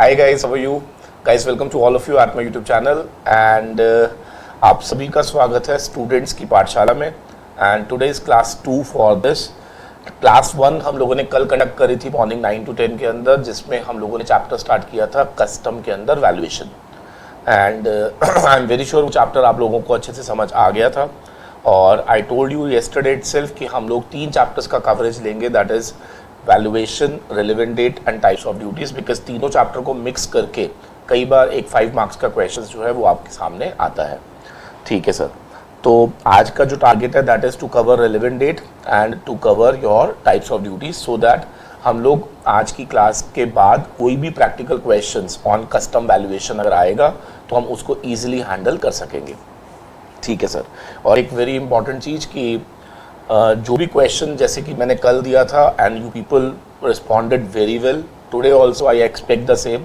Hi guys, how are you? Guys, welcome to all of you at my YouTube channel and आप सभी का स्वागत है students की पाठशाला में and today is class 2 for this. Class 1 हम लोगों ने कल कंडक्ट करी थी मॉर्निंग 9 to 10 के अंदर, जिसमें हम लोगों ने चैप्टर स्टार्ट किया था कस्टम के अंदर valuation and I am very sure वो चैप्टर आप लोगों को अच्छे से समझ आ गया था। और I told you yesterday itself कि हम लोग 3 चैप्टर्स का कवरेज लेंगे, that is valuation, relevant date and types of duties, because तीनों चैप्टर को मिक्स करके कई बार एक 5 मार्क्स का क्वेश्चन जो है वो आपके सामने आता है। ठीक है सर, तो आज का जो टारगेट है that is to cover relevant date and to cover your types of duties, so that हम लोग आज की क्लास के बाद कोई भी practical questions on custom valuation अगर आएगा तो हम उसको ईजिली हैंडल कर सकेंगे। ठीक है सर, और एक वेरी इंपॉर्टेंट चीज़ कि जो भी क्वेश्चन जैसे कि मैंने कल दिया था and you people responded very well, today also I expect the same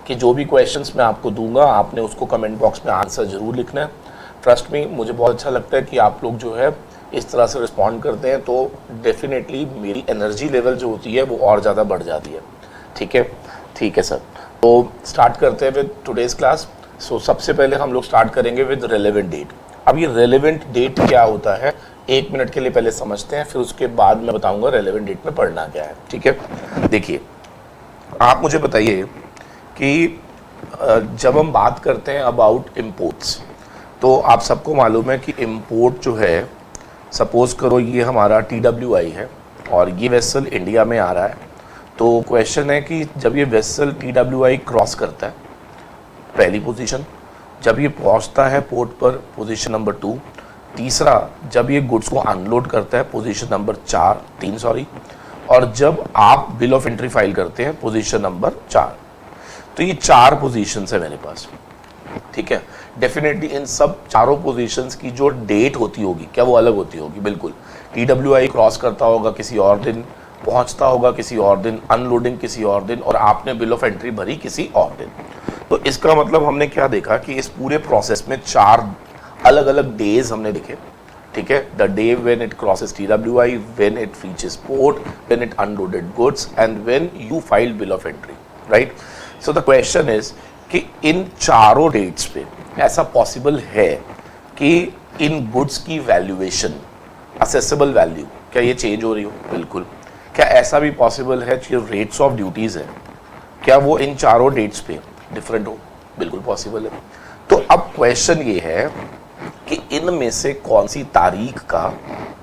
कि जो भी क्वेश्चंस मैं आपको दूंगा आपने उसको कमेंट बॉक्स में आंसर ज़रूर लिखना है। ट्रस्ट मी, मुझे बहुत अच्छा लगता है कि आप लोग जो है इस तरह से रिस्पॉन्ड करते हैं, तो डेफिनेटली मेरी एनर्जी लेवल जो होती है वो और ज़्यादा बढ़ जाती है। ठीक है सर, तो स्टार्ट करते हैं विद टुडेज़ क्लास। सो सबसे पहले हम लोग स्टार्ट करेंगे विद रेलेवेंट डेट। अब ये रेलेवेंट डेट क्या होता है 1 मिनट के लिए पहले समझते हैं, फिर उसके बाद मैं बताऊंगा रेलेवेंट डेट में पढ़ना क्या है। ठीक है, देखिए आप मुझे बताइए कि जब हम बात करते हैं अबाउट इम्पोर्ट्स, तो आप सबको मालूम है कि इम्पोर्ट जो है, सपोज़ करो ये हमारा TWI है और ये वेसल इंडिया में आ रहा है, तो क्वेश्चन है कि जब ये वेसल TWI क्रॉस करता है पहली पोजीशन, जब ये पहुंचता है पोर्ट पर पोजीशन नंबर 2, तीसरा जब ये गुड्स को अनलोड करता है पोजीशन नंबर 3, और जब आप बिल ऑफ एंट्री फाइल करते हैं पोजीशन नंबर 4। तो ये 4 पोजीशंस है मेरे पास। ठीक है, डेफिनेटली इन सब चारों पोजीशंस की जो डेट होती होगी क्या वो अलग होती होगी? बिल्कुल। TWI क्रॉस करता होगा किसी और दिन, पहुंचता होगा किसी और दिन, अनलोडिंग किसी और दिन, और आपने बिल ऑफ एंट्री भरी किसी और दिन। तो इसका मतलब हमने क्या देखा कि इस पूरे प्रोसेस में 4 अलग अलग डेज हमने देखे। ठीक है, the day when it crosses TWI, when it reaches port, when it unloaded goods and when you filed bill of entry, right. So the question is कि इन चारों डेट्स पे ऐसा पॉसिबल है कि इन गुड्स की वैल्यूएशन, असेसेबल वैल्यू, क्या ये change हो रही हो? बिल्कुल। क्या ऐसा भी पॉसिबल है कि रेट्स ऑफ ड्यूटीज़ है क्या वो इन चारों डेट्स पे डिफरेंट हो? बिल्कुल पॉसिबल है। तो अब क्वेश्चन ये है कि इनमें से कौन सी तारीख का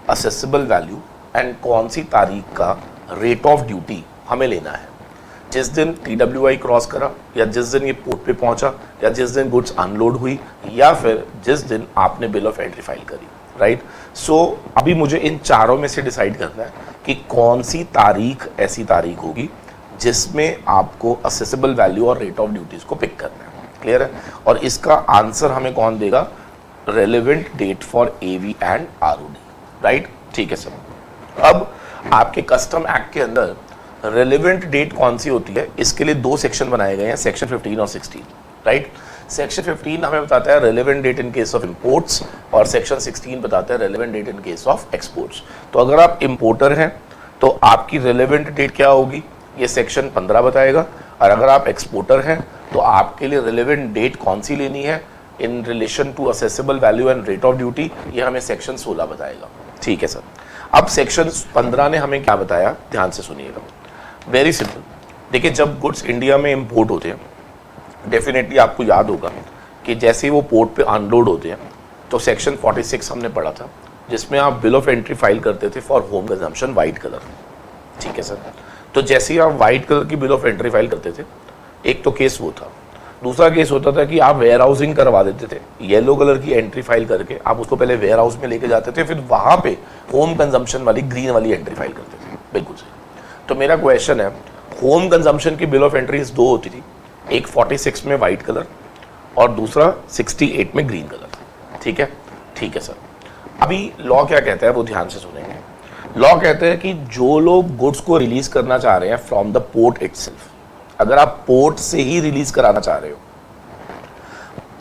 असेसेबल वैल्यू एंड कौन सी तारीख का रेट ऑफ ड्यूटी हमें लेना है। जिस दिन TWI क्रॉस करा, या जिस दिन ये पोर्ट पे पहुंचा, या जिस दिन गुड्स अनलोड हुई, या फिर जिस दिन आपने बिल ऑफ एंट्री फाइल करी, राइट। सो अभी मुझे इन चारों में से डिसाइड करना है कि कौन सी तारीख ऐसी तारीख होगी जिसमें आपको असेसेबल वैल्यू और रेट ऑफ ड्यूटीज को पिक करना है। क्लियर है? और इसका आंसर हमें कौन देगा? Relevant date for AV and ROD, right. ठीक है सर, अब आपके कस्टम एक्ट के अंदर रेलेवेंट डेट कौन सी होती है, इसके लिए 2 सेक्शन बनाए गए हैं, सेक्शन 15 और 16, राइट। सेक्शन 15 हमें बताता है relevant date in case of imports, और सेक्शन 16 बताता है relevant date in case of exports. तो अगर आप इंपोर्टर हैं तो आपकी रेलेवेंट डेट क्या होगी, ये सेक्शन 15 बताएगा, और अगर आप एक्सपोर्टर हैं तो आपके लिए रेलेवेंट डेट कौन सी लेनी है in relation to assessable value and rate of duty, ये हमें सेक्शन 16 बताएगा। ठीक है सर, अब सेक्शन 15 ने हमें क्या बताया, ध्यान से सुनिएगा। वेरी सिंपल, देखिए जब गुड्स इंडिया में इंपोर्ट होते हैं, डेफिनेटली आपको याद होगा कि जैसे ही वो पोर्ट पे अनलोड होते हैं तो सेक्शन 46 हमने पढ़ा था, जिसमें आप बिल ऑफ एंट्री फाइल करते थे for home consumption white colour. ठीक है सर, तो जैसे ही आप वाइट कलर की बिल ऑफ एंट्री फाइल करते थे, एक तो केस वो था, दूसरा केस होता था कि आप वेयर हाउसिंग करवा देते थे, येलो कलर की एंट्री फाइल करके आप उसको पहले वेयर हाउस में लेके जाते थे, फिर वहाँ पे होम कंजम्पशन वाली ग्रीन वाली एंट्री फाइल करते थे। बिल्कुल सही। तो मेरा क्वेश्चन है, होम कंजम्पशन की बिल ऑफ एंट्रीज 2 होती थी, एक 46 में वाइट कलर और दूसरा 68 में ग्रीन कलर। ठीक है सर, अभी लॉ क्या कहता है वो ध्यान से सुनेंगे। लॉ कहते हैं कि जो लोग गुड्स को रिलीज करना चाह रहे हैं फ्रॉम द पोर्ट इटसेल्फ, अगर आप पोर्ट से ही रिलीज कराना चाह रहे हो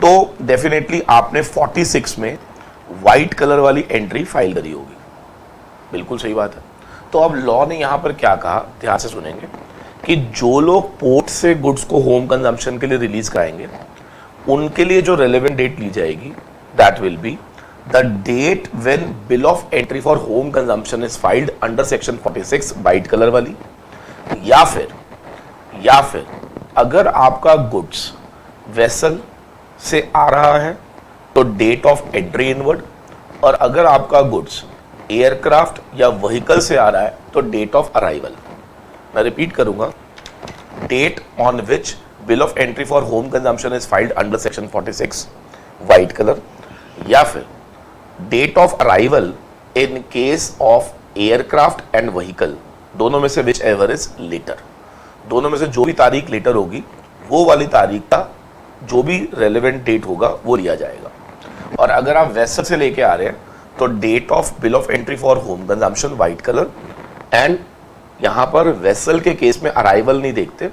तो डेफिनेटली आपने 46 में वाइट कलर वाली एंट्री फाइल करी होगी। बिल्कुल सही बात है। तो अब लॉ ने यहां पर क्या कहा, ध्यान से सुनेंगे कि जो लोग पोर्ट से गुड्स को होम कंजम्पशन के लिए रिलीज कराएंगे उनके लिए जो रेलेवेंट डेट ली जाएगी that will be the date when bill of entry for home consumption is filed under section 46 white colour वाली, या फिर अगर आपका गुड्स वेसल से आ रहा है तो डेट ऑफ एंट्री इनवर्ड, और अगर आपका गुड्स एयरक्राफ्ट या व्हीकल से आ रहा है तो डेट ऑफ अराइवल। मैं रिपीट करूंगा, date on which bill of entry for home consumption is filed under section 46 white colour, या फिर date of arrival in case of aircraft and vehicle, दोनों में से विच एवर इज लेटर। दोनों में से जो भी तारीख लेटर होगी वो वाली तारीख का जो भी रेलेवेंट डेट होगा वो लिया जाएगा। और अगर आप वेसल से लेके आ रहे हैं तो date of bill of entry for home consumption white colour, and यहां पर वेसल के केस में अराइवल नहीं देखते,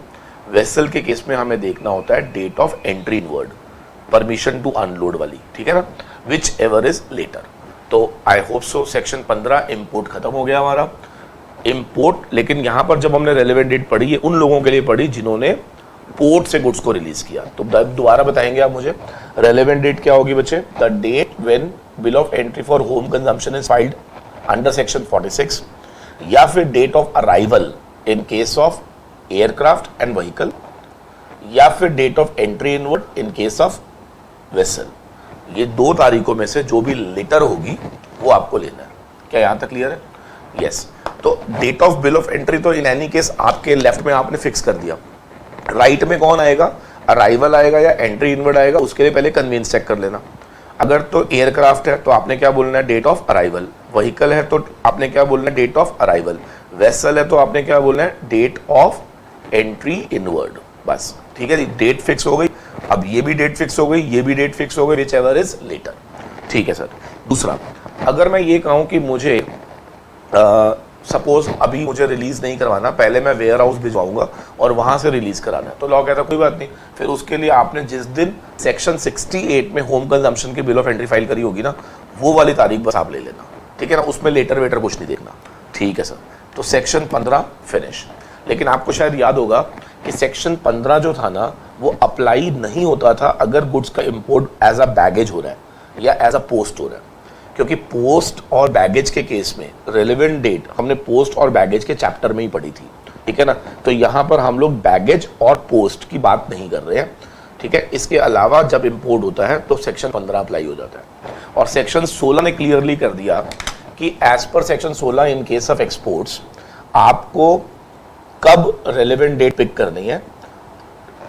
वेसल के केस में हमें देखना होता है date of entry inward, permission to unload वाली, ठीक है ना, विच एवर इज लेटर। तो I hope so section 15 import खत्म हो गया हमारा इंपोर्ट। लेकिन यहां पर जब हमने रेलेवेंट डेट पढ़ी है उन लोगों के लिए पढ़ी जिन्होंने पोर्ट से गुड्स को रिलीज किया। तो दोबारा बताएंगे आप मुझे, रेलेवेंट डेट क्या होगी बच्चे? The date when bill of entry for home consumption is filed under section 46, या फिर date of arrival in case of aircraft and vehicle, या फिर date of entry inward in case of vessel. ये दो तारीखों में से जो भी लेटर होगी वो आपको लेना है। क्या यहां तक क्लियर है? यस। तो date of bill of entry तो इन एनी केस आपके लेफ्ट में आपने फिक्स कर दिया, राइट में कौन आएगा? अराइवल आएगा या एंट्री इनवर्ड आएगा, उसके लिए पहले कन्वीनियंस चेक कर लेना। अगर तो एयरक्राफ्ट है तो आपने क्या बोलना है? Date of arrival. व्हीकल है तो आपने क्या बोलना है? Date of arrival. वेसल है तो आपने क्या बोलना है? Date of entry inward. बस ठीक है जी, डेट फिक्स हो गई। अब ये भी डेट फिक्स हो गई, ये भी डेट फिक्स हो गई, विच एवर इज लेटर। ठीक है सर। दूसरा, अगर मैं ये कहूं कि मुझे सपोज अभी मुझे रिलीज नहीं करवाना, पहले मैं वेयर हाउस भिजवाऊंगा और वहां से रिलीज कराना है, तो लॉ कहता है कोई बात नहीं, फिर उसके लिए आपने जिस दिन सेक्शन 68 में होम कंजम्पशन की बिल ऑफ एंट्री फाइल करी होगी ना, वो वाली तारीख बस आप ले लेना, ठीक है ना, उसमें लेटर वेटर कुछ नहीं देखना। ठीक है सर। तो सेक्शन 15 फिनिश। लेकिन आपको शायद याद होगा कि सेक्शन 15 जो था ना वो अप्लाई नहीं होता था अगर गुड्स का इंपोर्ट एज अ बैगेज हो रहा है या एज अ पोस्ट हो रहा है, क्योंकि पोस्ट और बैगेज के केस में रेलेवेंट डेट हमने पोस्ट और बैगेज के चैप्टर में ही पढ़ी थी, ठीक है ना। तो यहाँ पर हम लोग बैगेज और पोस्ट की बात नहीं कर रहे हैं, ठीक है। इसके अलावा जब इंपोर्ट होता है तो सेक्शन 15 अप्लाई हो जाता है। और सेक्शन 16 ने क्लियरली कर दिया कि एज पर section 16 in case of exports आपको कब रेलेवेंट डेट पिक करनी है।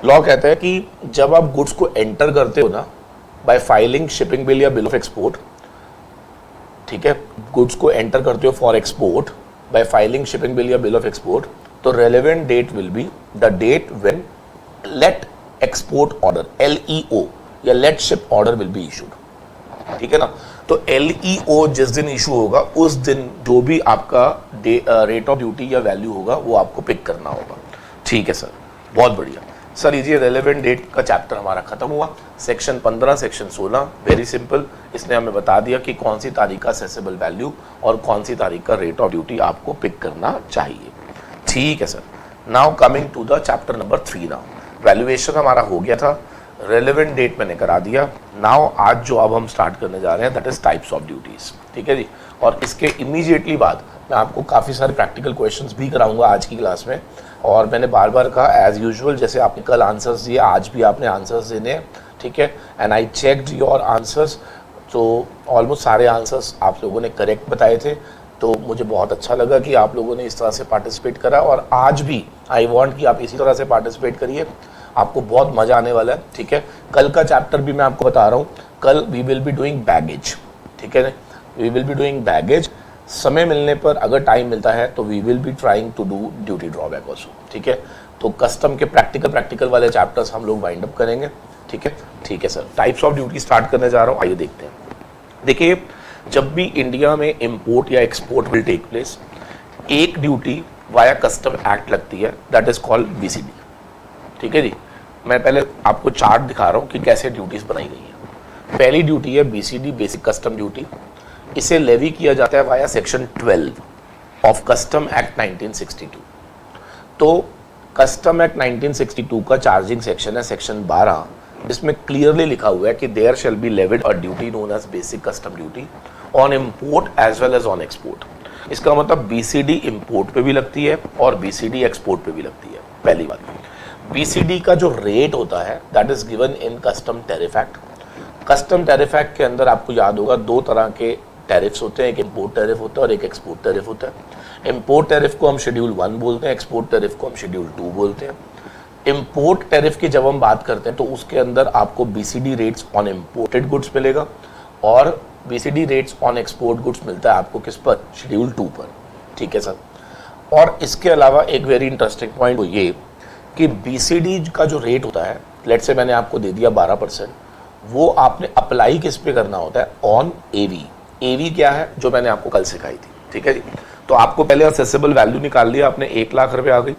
लॉ कहता है कि जब आप गुड्स को एंटर करते हो ना बाय फाइलिंग शिपिंग बिल या बिल ऑफ एक्सपोर्ट, ठीक है, गुड्स को एंटर करते हो for export by filing shipping bill या बिल ऑफ एक्सपोर्ट, तो relevant date will be the date when let export order LEO या let ship order will be issued, ठीक है ना। तो LEO जिस दिन इशू होगा उस दिन जो भी आपका रेट ऑफ ड्यूटी या वैल्यू होगा वो आपको पिक करना होगा। ठीक है सर, बहुत बढ़िया सर। ये रेलेवेंट डेट का चैप्टर हमारा खत्म हुआ। सेक्शन 15 सेक्शन 16 वेरी सिंपल, इसने हमें बता दिया कि कौन सी तारीख का असेसेबल वैल्यू और कौन सी तारीख का रेट ऑफ ड्यूटी आपको पिक करना चाहिए। ठीक है sir. Now coming to the chapter number 3। Now valuation हमारा हो गया था, रेलेवेंट डेट मैंने करा दिया। नाउ आज जो अब हम स्टार्ट करने जा रहे हैं that is types of duties, ठीक है जी। और इसके इमीडिएटली बाद मैं आपको काफ़ी सारे प्रैक्टिकल क्वेश्चंस भी कराऊंगा आज की क्लास में। और मैंने बार बार कहा एज यूजुअल, जैसे आपने कल आंसर्स दिए आज भी आपने आंसर्स देने हैं, ठीक है। And I checked your answers, तो ऑलमोस्ट सारे आंसर्स आप लोगों ने करेक्ट बताए थे, तो मुझे बहुत अच्छा लगा कि आप लोगों ने इस तरह से पार्टिसिपेट करा। और आज भी आई वांट कि आप इसी तरह से पार्टिसिपेट करिए, आपको बहुत मज़ा आने वाला है, ठीक है। कल का चैप्टर भी मैं आपको बता रहा हूँ, कल we will be doing baggage, ठीक है ना, we will be doing baggage. समय मिलने पर अगर टाइम मिलता है तो we will be trying to do duty drawback also, ठीक है। तो कस्टम के प्रैक्टिकल वाले चैप्टर्स हम लोग वाइंड अप करेंगे, ठीक है। ठीक है sir. Types of duty start करने जा रहा हूँ, आइए देखते हैं। देखिए, जब भी इंडिया में इंपोर्ट या एक्सपोर्ट विल टेक प्लेस, एक ड्यूटी वाया कस्टम एक्ट लगती है, दैट इज कॉल्ड BCD, ठीक है जी। मैं पहले आपको चार्ट दिखा रहा हूँ कि कैसे ड्यूटीज बनाई गई है। पहली ड्यूटी है BCD, बेसिक कस्टम ड्यूटी। इसे लेवी किया जाता है via section 12 of custom act 1962। तो कस्टम एक्ट 1962 का चार्जिंग सेक्शन है सेक्शन 12, जिसमें क्लियरली लिखा हुआ है कि there shall be levied a duty known as basic custom duty on import as well as on export. इसका मतलब बीसीडी इंपोर्ट पे भी लगती है और बीसीडी एक्सपोर्ट पे भी लगती है। पहली बात, बीसीडी का जो रेट होता है that is given in custom tariff act. Custom tariff act के अंदर आपको याद होगा दो तरह के टैरिफ्स होते हैं, एक इम्पोर्ट टैरिफ होता है और एक एक्सपोर्ट टैरिफ होता है। इम्पोर्ट टैरिफ को हम शेड्यूल 1 बोलते हैं, एक्सपोर्ट टैरिफ को हम शेड्यूल 2 बोलते हैं। इम्पोर्ट टैरिफ की जब हम बात करते हैं तो उसके अंदर आपको BCD rates on imported goods मिलेगा और BCD rates on export goods मिलता है आपको किस पर, शेड्यूल 2 पर। ठीक है सर। और इसके अलावा एक वेरी इंटरेस्टिंग पॉइंट वो ये कि बीसीडी का जो रेट होता है, लेट्स से मैंने आपको दे दिया 12%, वो आपने अप्लाई किस पे करना होता है, ऑन एवी। एवी क्या है, जो मैंने आपको कल सिखाई थी। ठीक है जी। तो आपको पहले असेसेबल वैल्यू निकाल लिया आपने, 1 लाख रुपए आ गई,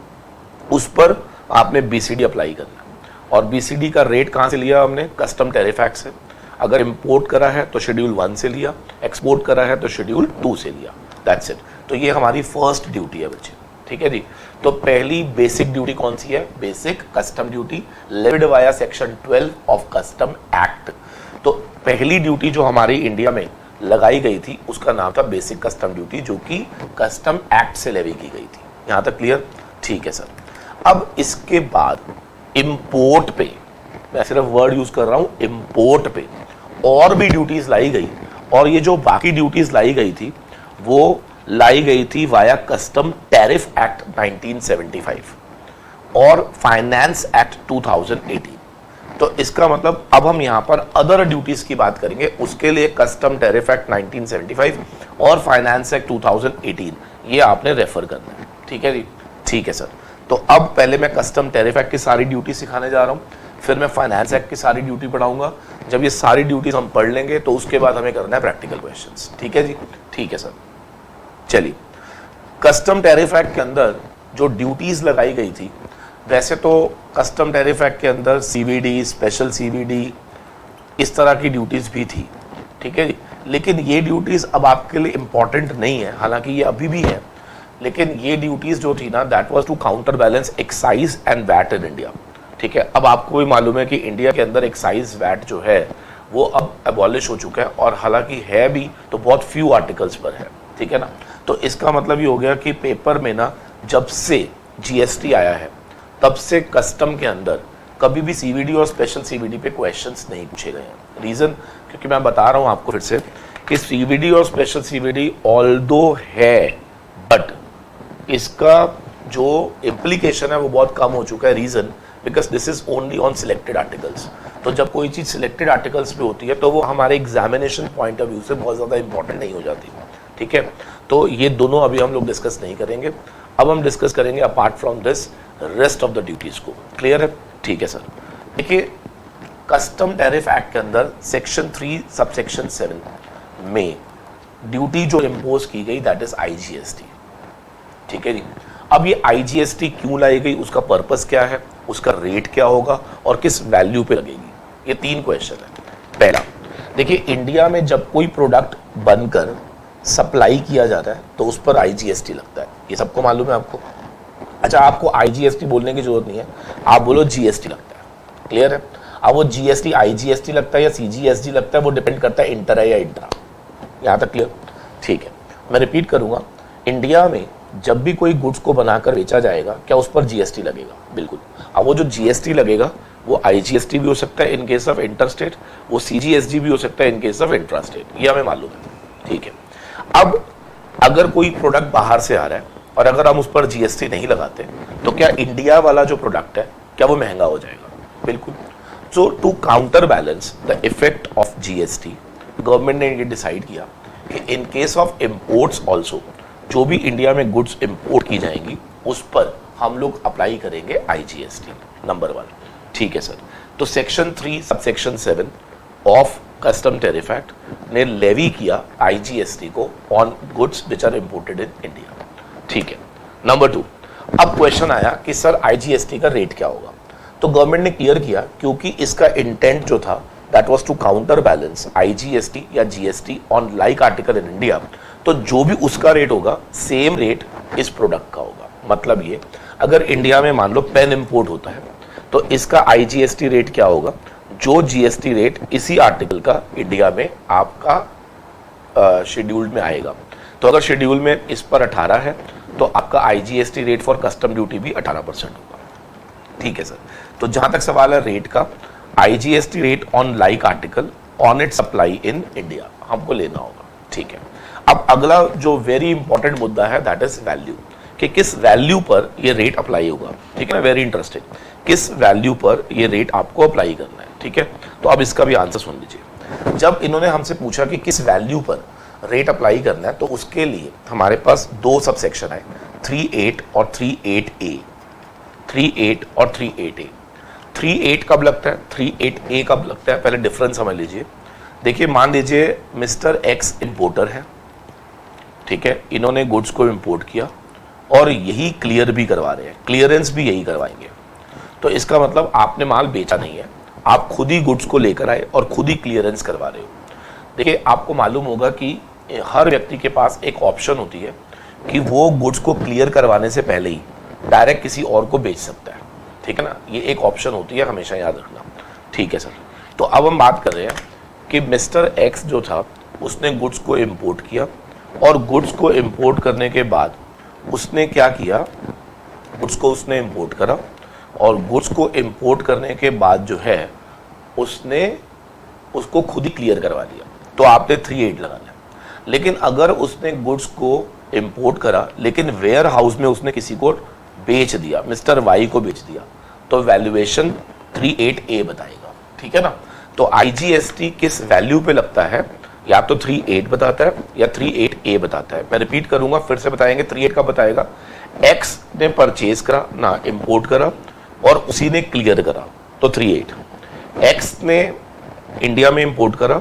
उस पर आपने बीसीडी अप्लाई करना। और बीसीडी का रेट कहाँ से लिया हमने, कस्टम टैरिफ एक्ट से। अगर इंपोर्ट करा है तो शेड्यूल 1 से लिया, एक्सपोर्ट करा है तो शेड्यूल 2 से लिया। That's it. तो ये हमारी फर्स्ट ड्यूटी है बच्चे। ठीक है जी। तो पहली बेसिक ड्यूटी कौन सी है, basic custom duty levied via section 12 of custom act. तो पहली ड्यूटी जो हमारी इंडिया में लगाई गई थी उसका नाम था बेसिक कस्टम ड्यूटी, जो कि कस्टम एक्ट से लेवी की गई थी। यहां तक क्लियर? ठीक है सर। अब इसके बाद इंपोर्ट पे, मैं सिर्फ वर्ड यूज कर रहा हूं, इंपोर्ट पे और भी ड्यूटीज लाई गई, और ये जो बाकी ड्यूटीज लाई गई थी वो लाई गई थी वाया कस्टम टैरिफ एक्ट 1975 और फाइनेंस एक्ट 2018। तो इसका मतलब अब हम यहां पर अदर ड्यूटीज की बात करेंगे, उसके लिए कस्टम टैरिफ एक्ट 1975 और फाइनेंस एक्ट 2018 ये आपने रेफर करना है। ठीक है जी। ठीक है सर। तो अब पहले मैं कस्टम टैरिफ एक्ट की सारी ड्यूटी सिखाने जा रहा हूं, फिर मैं फाइनेंस एक्ट की सारी ड्यूटी पढ़ाऊंगा। जब ये सारी ड्यूटीज हम पढ़ लेंगे तो उसके बाद हमें करना है प्रैक्टिकल क्वेश्चंस। ठीक है जी। ठीक है सर। चलिए, कस्टम टैरिफ एक्ट के अंदर जो ड्यूटीज लगाई गई थी, वैसे तो कस्टम टैरिफ एक्ट के अंदर सीवीडी, स्पेशल सीवीडी, इस तरह की ड्यूटीज भी थी। ठीक है जी। लेकिन ये ड्यूटीज अब आपके लिए इंपॉर्टेंट नहीं है, हालांकि ये अभी भी है, लेकिन ये ड्यूटीज जो थी ना, that was to counter balance excise and VAT in India. ठीक है। अब आपको भी मालूम है कि इंडिया के अंदर एक्साइज वैट जो है वो अब एबॉलिश हो चुका है, और हालांकि है भी तो बहुत फ्यू आर्टिकल्स पर है। ठीक है ना। तो इसका मतलब ये हो गया कि पेपर में ना जब से जीएसटी आया है तब से कस्टम के अंदर कभी भी सीवीडी और स्पेशल सीवीडी पे क्वेश्चंस नहीं पूछे गए हैं। रीजन, क्योंकि मैं बता रहा हूं आपको फिर से कि सीवीडी और स्पेशल सीवीडी ऑल्दो है, बट इसका जो इम्प्लीकेशन है वो बहुत कम हो चुका है। Reason, because this is only on selected articles. तो जब कोई चीज सिलेक्टेड आर्टिकल्स पे होती है तो वो हमारे एग्जामिनेशन पॉइंट ऑफ व्यू से बहुत ज्यादा इंपॉर्टेंट नहीं हो जाती। ठीक है। तो ये दोनों अभी हम लोग डिस्कस नहीं करेंगे, अब हम डिस्कस करेंगे apart from this rest of the duties को। क्लियर है? ठीक है सर। देखिए, कस्टम टैरिफ एक्ट के अंदर सेक्शन 3 सबसेक्शन 7 में ड्यूटी जो इम्पोज की गई दैट इज आईजीएसटी। ठीक है जी। अब ये आईजीएसटी क्यों लाई गई, उसका पर्पस क्या है, उसका रेट क्या होगा और किस वैल्यू पे लगेगी, ये 3 क्वेश्चन है। पहला, देखिए, इंडिया में जब कोई प्रोडक्ट बनकर सप्लाई किया जाता है तो उस पर आईजीएसटी लगता है, ये सबको मालूम है आपको। अच्छा, आपको आईजीएसटी बोलने की जरूरत नहीं है, आप बोलो जीएसटी लगता है। क्लियर है? अब वो जीएसटी आईजीएसटी लगता है या सीजीएसटी लगता है, वो डिपेंड करता है इंटर है या इंट्रा। यहां तक क्लियर? ठीक है। मैं रिपीट करूंगा, इंडिया में जब भी कोई गुड्स को बनाकर बेचा जाएगा क्या उस पर जीएसटी लगेगा? बिल्कुल। अब वो जो जीएसटी लगेगा वो आईजीएसटी भी हो सकता है इन केस ऑफ इंटर स्टेट, वो सीजीएसटी भी हो सकता है इन केस ऑफ इंट्रा स्टेट, ये हमें मालूम है। ठीक है। अब अगर कोई प्रोडक्ट बाहर से आ रहा है और अगर हम उस पर जीएसटी नहीं लगाते तो क्या इंडिया वाला जो प्रोडक्ट है क्या वो महंगा हो जाएगा? बिल्कुल। So to counter balance the effect of GST, government ने ये डिसाइड किया कि in case of imports also, जो भी इंडिया में गुड्स इंपोर्ट की जाएंगी उस पर हम लोग अप्लाई करेंगे आईजीएसटी, नंबर 1। ठीक है सर। तो section 3 subsection 7 of custom tariff act ने लेवी किया आईजीएसटी को on goods which are imported in India. ठीक है। नंबर 2, अब क्वेश्चन आया कि सर आईजीएसटी का रेट क्या होगा? तो गवर्नमेंट ने क्लियर किया, क्योंकि इसका इंटेंट जो था that was to counter balance IGST या GST on like article in India, तो जो भी उसका रेट होगा सेम रेट इस प्रोडक्ट का होगा। मतलब ये, अगर इंडिया में मान लो पेन इंपोर्ट होता है तो इसका IGST रेट क्या होगा, जो GST रेट इसी आर्टिकल का इंडिया में आपका शेड्यूल में आएगा। तो अगर शेड्यूल में इस पर 18 है तो आपका IGST rate for custom duty भी 18% होगा। ठीक है सर, तो जहां तक सवाल है रेट का, IGST rate on like article on it supply in India हमको लेना होगा। ठीक है, अब अगला जो वेरी इंपॉर्टेंट मुद्दा है दैट इज वैल्यू, कि किस वैल्यू पर ये रेट अप्लाई होगा। ठीक है ना, वेरी इंटरेस्टिंग, किस वैल्यू पर ये रेट आपको अप्लाई करना है। ठीक है, तो अब इसका भी आंसर सुन लीजिए। जब इन्होंने हमसे पूछा कि किस वैल्यू पर रेट अप्लाई करना है तो उसके लिए हमारे पास दो सब सेक्शन है, 38 और 38A। 38 और 38A। 38 कब लगता है, 38A कब लगता है, पहले डिफरेंस समझ लीजिए। देखिए मान लीजिए मिस्टर एक्स इंपोर्टर है, ठीक है, इन्होंने गुड्स को इंपोर्ट किया और यही क्लियर भी करवा रहे हैं, क्लियरेंस भी यही करवाएंगे। तो इसका मतलब आपने माल बेचा नहीं है, आप खुद ही गुड्स को लेकर आए और खुद ही क्लियरेंस करवा रहे हो। देखिए आपको मालूम होगा कि हर व्यक्ति के पास एक ऑप्शन होती है कि वो गुड्स को क्लियर करवाने से पहले ही डायरेक्ट किसी और को बेच सकता है। ठीक है ना, ये एक ऑप्शन होती है, हमेशा याद रखना। ठीक है सर, तो अब हम बात कर रहे हैं कि मिस्टर एक्स जो था उसने गुड्स को इंपोर्ट किया और गुड्स को इंपोर्ट करने के बाद उसने क्या किया, गुड्स को उसने इंपोर्ट करा और गुड्स को इंपोर्ट करने के बाद जो है उसने उसको खुद ही क्लियर करवा दिया। तो आपने 38 लगाना है। लेकिन अगर उसने गुड्स को इंपोर्ट करा लेकिन वेयर हाउस में उसने किसी को बेच दिया, मिस्टर वाई को बेच दिया, तो वैल्यूएशन 38A बताएगा। ठीक है ना, तो IGST किस वैल्यू पे लगता है, या तो 38 बताता है या 38A बताता है। मैं रिपीट करूंगा, फिर से बताएंगे। 38 का बताएगा, एक्स ने परचेज करा ना, इंपोर्ट करा और उसी ने क्लियर करा, तो 38। एक्स ने इंडिया में इंपोर्ट करा,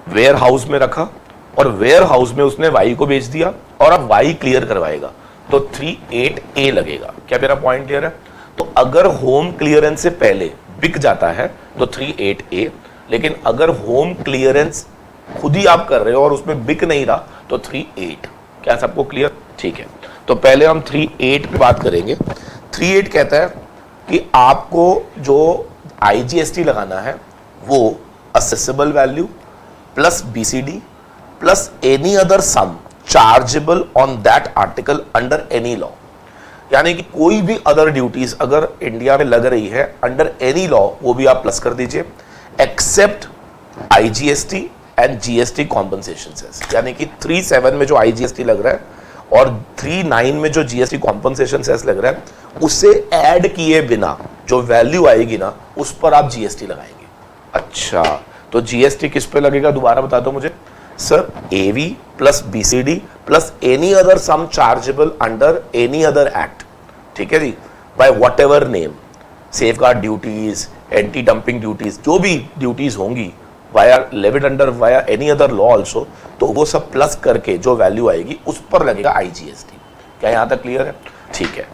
वेयर हाउस में रखा और वेयर हाउस में उसने वाई को बेच दिया और अब वाई क्लियर करवाएगा, तो 38A लगेगा। क्या मेरा पॉइंट क्लियर है? तो अगर होम क्लियरेंस से पहले बिक जाता है तो 38A, लेकिन अगर होम क्लियरेंस खुद ही आप कर रहे हो और उसमें बिक नहीं रहा तो 38। क्या सबको क्लियर? ठीक है, तो पहले हम 38 पे बात करेंगे। 38 कहता है कि आपको जो IGST लगाना है वो assessable value plus BCD plus any other sum chargeable on that article under any law. यानी कि कोई भी अदर ड्यूटीज अगर इंडिया में लग रही है अंडर एनी लॉ, वो भी आप प्लस कर दीजिए, except IGST and GST compensation cess. यानी कि 37 में जो IGST लग रहा है और 39 में जो GST कॉम्पनसेशन सेस लग रहा है, उसे ऐड किए बिना जो वैल्यू आएगी ना, उस पर आप GST लगाएंगे। अच्छा, तो GST किस पे लगेगा, दोबारा बता दो मुझे। Sir, AV plus BCD plus any other sum chargeable under any other act. ठीक है जी, by whatever name, safeguard duties, anti dumping duties, जो भी ड्यूटीज होंगी via levied under via any other law also, तो वो सब plus करके जो वैल्यू आएगी उस पर लगेगा IGST। क्या यहां तक क्लियर है? ठीक है।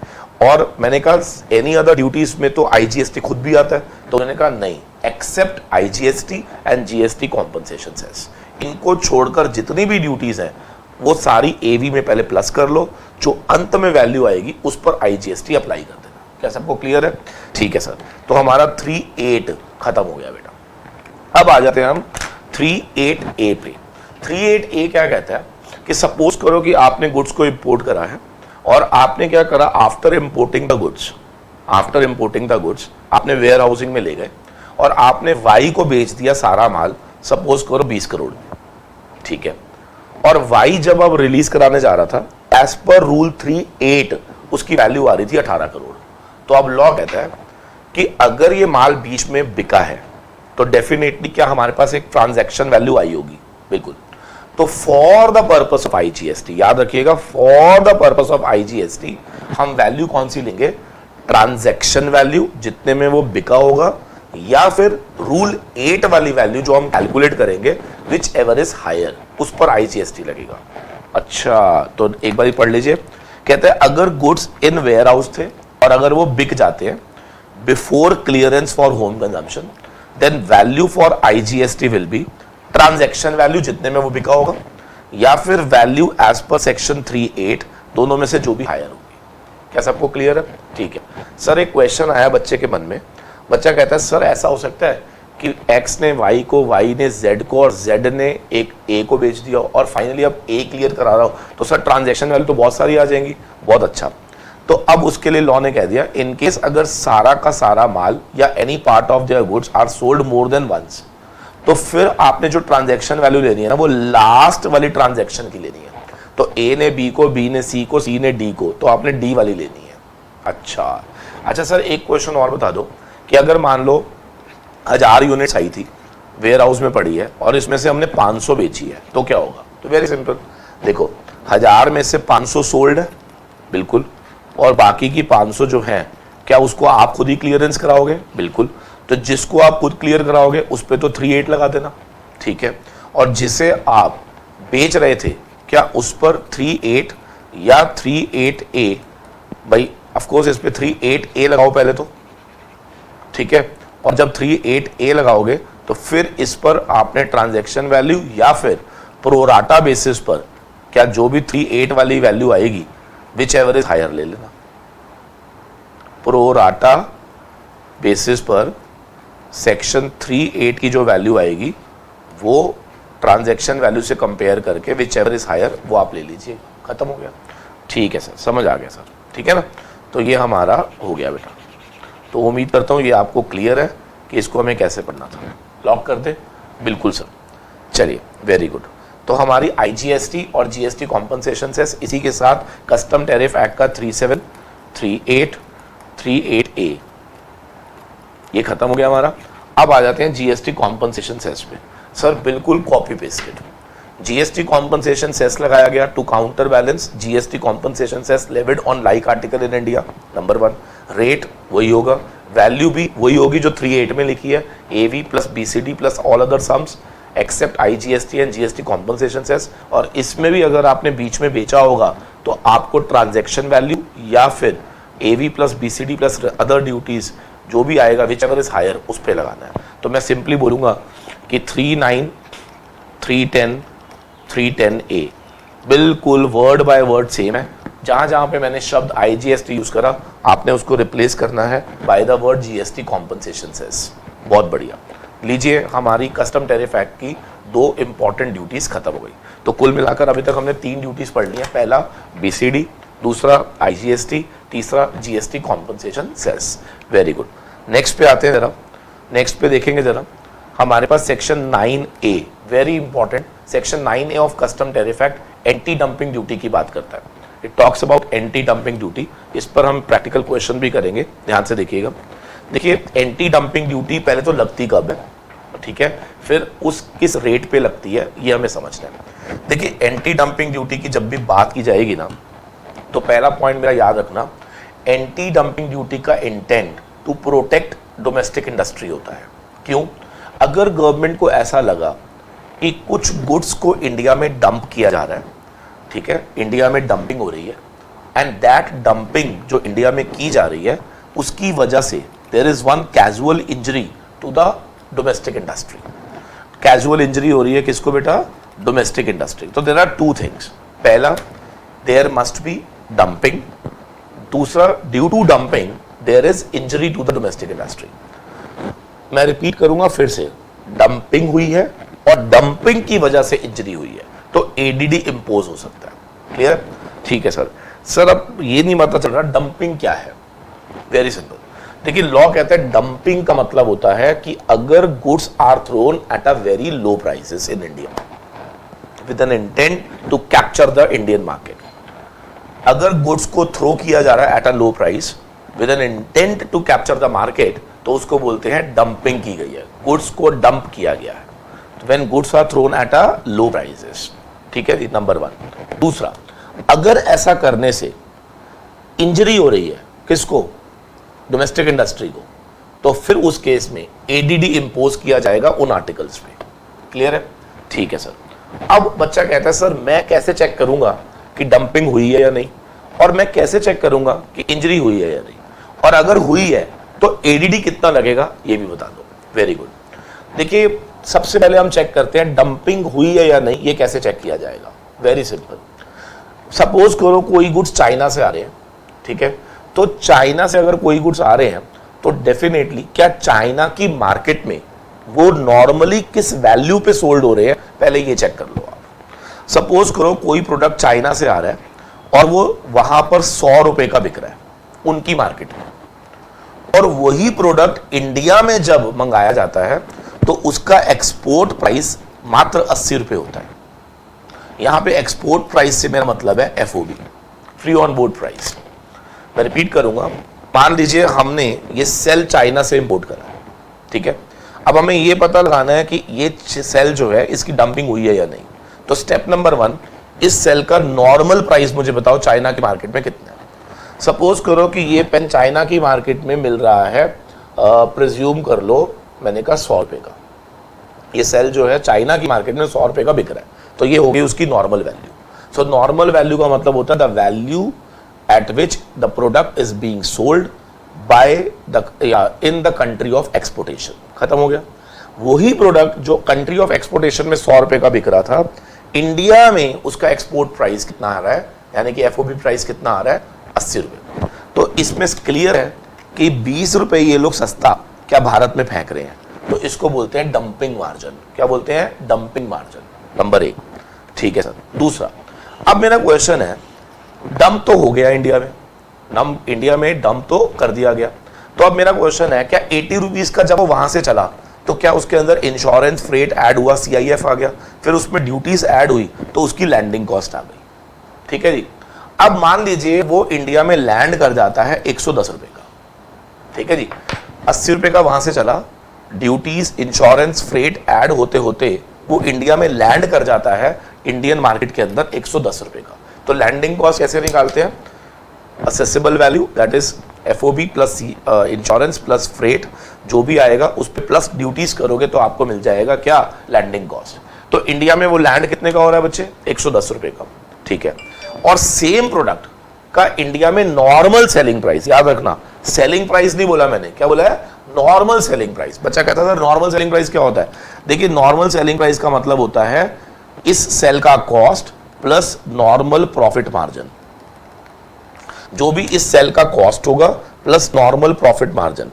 और मैंने कहा एनी अदर ड्यूटीज में तो IGST खुद भी आता है, तो मैंने कहा नहीं, except IGST and GST compensation cess, इनको छोड़कर जितनी भी ड्यूटीज हैं वो सारी AV में पहले प्लस कर लो, जो अंत में वैल्यू आएगी उस पर IGST अप्लाई कर देना। क्या सबको क्लियर है? ठीक है सर, तो हमारा 38 खत्म हो गया बेटा। अब आ जाते हैं हम 38A पे। 38A क्या कहता है कि सपोज करो कि आपने गुड्स को इंपोर्ट करा है और आपने क्या करा, आफ्टर इंपोर्टिंग द गुड्स आपने वेयर हाउसिंग में ले गए और आपने वाई को बेच दिया सारा माल, सपोज करो 20 करोड़। ठीक है, और वाई जब अब रिलीज कराने जा रहा था, एज पर रूल 38 उसकी वैल्यू आ रही थी 18 करोड़। तो अब लॉ कहता है कि अगर ये माल बीच में बिका है तो डेफिनेटली क्या हमारे पास एक ट्रांजैक्शन वैल्यू आई होगी? बिल्कुल। तो for the purpose of IGST, याद रखिएगा, for the purpose of IGST हम वैल्यू कौन सी लेंगे? ट्रांजैक्शन वैल्यू, जितने में वो बिका होगा, या फिर रूल 8 वाली वैल्यू जो हम कैलकुलेट करेंगे, विच एवर इज हायर, उस पर IGST लगेगा। अच्छा, तो एक बार पढ़ लीजिए। कहते हैं अगर गुड्स इन वेयर हाउस थे और अगर वो बिक जाते हैं before clearance for home consumption, then value for IGST will be transaction value, जितने में वो बिका होगा, या फिर वैल्यू एज पर सेक्शन 38, दोनों में से जो भी हायर होगी। क्या सबको क्लियर है? ठीक है सर, एक क्वेश्चन आया बच्चे के मन में। बच्चा कहता है सर ऐसा हो सकता है कि x ने y को, y ने z को और z ने एक a को बेच दिया और फाइनली अब a क्लियर करा रहा हो, तो सर ट्रांजैक्शन वैल्यू तो बहुत सारी आ जाएंगी। बहुत अच्छा, तो अब उसके लिए लॉ ने कह दिया इन केस अगर सारा का सारा माल या any part of their goods are sold more than once, तो फिर आपने जो ट्रांजैक्शन वैल्यू लेनी है ना वो लास्ट वाली ट्रांजैक्शन की लेनी है। तो A ने B को, B ने C को, C ने D को, तो आपने D वाली लेनी है। अच्छा सर एक क्वेश्चन और बता दो कि अगर मान लो 1000 यूनिट्स आई थी, वेयर हाउस में पड़ी है और इसमें से हमने 500 बेची है, तो क्या होगा? तो वेरी सिंपल, देखो 1000 में से 500 सोल्ड है बिल्कुल, और बाकी की 500 जो है क्या उसको आप खुद ही क्लियरेंस कराओगे? बिल्कुल। तो जिसको आप खुद क्लियर कराओगे उस पर तो 38 लगा देना, ठीक है। और जिसे आप बेच रहे थे क्या उस पर 38 या 38A, भाई ऑफकोर्स इस पे 38A लगाओ पहले तो, ठीक है। और जब 38A लगाओगे तो फिर इस पर आपने ट्रांजैक्शन वैल्यू या फिर प्रोराटा बेसिस पर क्या जो भी 38 वाली वैल्यू आएगी विच एवर इज हायर ले लेना। प्रोराटा बेसिस पर सेक्शन 38 की जो वैल्यू आएगी वो ट्रांजैक्शन वैल्यू से कंपेयर करके विच एवर इज हायर वो आप ले लीजिए, खत्म हो गया। ठीक है सर, समझ आ गया सर, ठीक है ना। तो ये हमारा हो गया बेटा। तो उम्मीद करता हूँ ये आपको क्लियर है कि इसको हमें कैसे पढ़ना था। लॉक कर दे? बिल्कुल सर। चलिए वेरी गुड। तो हमारी IGST और GST कॉम्पनसेशन सेस, इसी के साथ कस्टम टैरिफ एक्ट का 37, 38, 38A ये खत्म हो गया हमारा। अब आ जाते हैं GST कॉम्पनसेशन सेस पे। सर बिल्कुल copy pasted GST compensation cess लगाया गया to counter balance GST compensation cess levied on like article in India. Number 1, rate वही होगा, वैल्यू भी वही होगी जो 38 में लिखी है, AV plus BCD plus all other sums except IGST and GST compensation cess. और इसमें भी अगर आपने बीच में बेचा होगा तो आपको ट्रांजैक्शन वैल्यू या फिर AV plus BCD plus other duties जो भी आएगा विच एवर इज हायर उस पर लगाना है। तो मैं सिंपली बोलूँगा कि 39, 310, 310A बिल्कुल वर्ड बाय वर्ड सेम है। जहाँ जहाँ पे मैंने शब्द IGST यूज़ करा आपने उसको रिप्लेस करना है by the word GST compensation cess. बहुत बढ़िया। लीजिए हमारी कस्टम टैरिफ एक्ट की 2 इंपॉर्टेंट ड्यूटीज़ खत्म हो गई। तो कुल मिलाकर अभी तक हमने 3 ड्यूटीज़ पढ़ ली है। पहला BCD, दूसरा IGST, तीसरा GST compensation cess. Very good. Next पे आते हैं जरा। नेक्स्ट पे देखेंगे जरा, हमारे पास section 9A very important. Section 9A of custom tariff act anti dumping duty की बात करता है। It talks about anti dumping duty. इस पर हम प्रैक्टिकल क्वेश्चन भी करेंगे, ध्यान से देखिएगा। देखिए एंटी डंपिंग ड्यूटी पहले तो लगती कब है, ठीक है, फिर उस किस रेट पे लगती है ये हमें समझना है। देखिए एंटी डंपिंग ड्यूटी की जब भी बात की जाएगी ना तो पहला पॉइंट मेरा याद रखना, एंटी डंपिंग ड्यूटी का intent to protect domestic industry होता है। क्यों? अगर गवर्नमेंट को ऐसा लगा कि कुछ गुड्स को इंडिया में डंप किया जा रहा है, ठीक है, इंडिया में डंपिंग हो रही है एंड दैट डंपिंग जो इंडिया में की जा रही है उसकी वजह से there is one casual injury to the domestic industry. Casual injury हो रही है किसको बेटा? Domestic industry. तो देयर आर 2 थिंग्स। पहला, देयर मस्ट बी डंपिंग। दूसरा, due to dumping there is injury to the domestic industry. मैं रिपीट करूंगा फिर से, डंपिंग हुई है और डंपिंग की वजह से इंजरी हुई है तो ADD इंपोज हो सकता है। क्लियर? ठीक है सर। सर अब ये नहीं पता चल रहा डंपिंग क्या है। Very simple. देखिए लॉ कहता है डंपिंग का मतलब होता है कि अगर goods are thrown at a very low prices in India with an intent to capture the Indian market. अगर गुड्स को थ्रो किया जा रहा है at a low price with an intent to capture the market तो उसको बोलते हैं डंपिंग की गई है, गुड्स को डंप किया गया है। When goods are thrown at a low prices, ठीक है, नंबर 1। दूसरा, अगर ऐसा करने से इंजरी हो रही है किसको? डोमेस्टिक इंडस्ट्री को, तो फिर उस केस में ADD इंपोज किया जाएगा उन आर्टिकल्स पे। क्लियर है? ठीक है सर। अब बच्चा कहता है सर मैं कैसे चेक करूंगा कि डंपिंग हुई है या नहीं, और मैं कैसे चेक करूंगा कि इंजरी हुई है या नहीं, और अगर हुई है तो ADD कितना लगेगा ये भी बता दो। Very good. देखिए सबसे पहले हम चेक करते हैं डंपिंग हुई है या नहीं, ये कैसे चेक किया जाएगा। Very simple. सपोज करो कोई गुड्स चाइना से आ रहे हैं, ठीक है। तो चाइना से अगर कोई गुड्स आ रहे हैं तो डेफिनेटली क्या चाइना की मार्केट में वो नॉर्मली किस वैल्यू पे सोल्ड हो रहे हैं, पहले ये चेक कर लो आप। सपोज करो कोई प्रोडक्ट चाइना से आ रहा है और वो वहां पर 100 रुपए का बिक रहा है उनकी मार्केट में, और वही प्रोडक्ट इंडिया में जब मंगाया जाता है तो उसका एक्सपोर्ट प्राइस मात्र 80 रुपए होता है। यहां पे एक्सपोर्ट प्राइस से मेरा मतलब है FOB, free on board price. मैं रिपीट करूंगा, मान लीजिए हमने ये सेल चाइना से इंपोर्ट करा, ठीक है। अब हमें ये पता लगाना है कि ये सेल जो है इसकी डंपिंग हुई है या नहीं। तो स्टेप नंबर 1, इस सेल का नॉर्मल प्राइस मुझे बताओ चाइना की मार्केट में कितना है। सपोज करो कि ये पेन चाइना की मार्केट में मिल रहा है, प्रिज्यूम कर लो मैंने कहा 100 रुपए का। ये सेल जो है चाइना की मार्केट में 100 रुपए का बिक रहा है, तो ये हो गई उसकी normal value. So normal value का मतलब होता है the value eight which the product is being sold by the in the country of exportation. खत्म हो गया। वही प्रोडक्ट जो कंट्री ऑफ एक्सपोर्टेशन में 100 रुपए का बिक रहा था, इंडिया में उसका एक्सपोर्ट प्राइस कितना आ रहा है, यानी कि एफओबी प्राइस कितना आ रहा है, 80 रुपए। तो इसमें क्लियर है कि 20 रुपए ये लोग सस्ता क्या भारत में फेंक रहे हैं, तो इसको बोलते हैं डंपिंग मार्जिन। क्या बोलते हैं? Dumping margin. नंबर 1, ठीक है सर। दूसरा, अब मेरा क्वेश्चन है, डंप तो हो गया इंडिया में, डंप तो कर दिया गया। तो अब मेरा क्वेश्चन है, क्या 80 रुपीज का जब वो वहां से चला तो क्या उसके अंदर इंश्योरेंस फ्रेट ऐड हुआ, CIF आ गया, फिर उसमें ड्यूटीज ऐड हुई तो उसकी लैंडिंग कॉस्ट आ गई, ठीक है जी। अब मान लीजिए वो इंडिया में लैंड कर जाता है 110 रुपए का, ठीक है जी। 80 रुपए का वहां से चला, ड्यूटीज इंश्योरेंस फ्रेट ऐड होते होते वो इंडिया में लैंड कर जाता है इंडियन मार्केट के अंदर 110 रुपए का। तो लैंडिंग कॉस्ट कैसे निकालते हैं? Accessible value that is FOB plus insurance plus freight, जो भी आएगा उस पर प्लस ड्यूटीज करोगे तो आपको मिल जाएगा क्या? Landing cost. तो इंडिया में वो लैंड कितने का हो रहा है बच्चे? 110 रुपए का, ठीक है। और सेम प्रोडक्ट का इंडिया में नॉर्मल सेलिंग प्राइस, याद रखना सेलिंग प्राइस नहीं बोला मैंने, क्या बोला है? Normal selling price. बच्चा कहता था नॉर्मल सेलिंग प्राइस क्या होता है? देखिए नॉर्मल सेलिंग प्राइस का मतलब होता है इस सेल का cost plus normal profit margin. जो भी इस सेल का कॉस्ट होगा प्लस नॉर्मल प्रॉफिट मार्जिन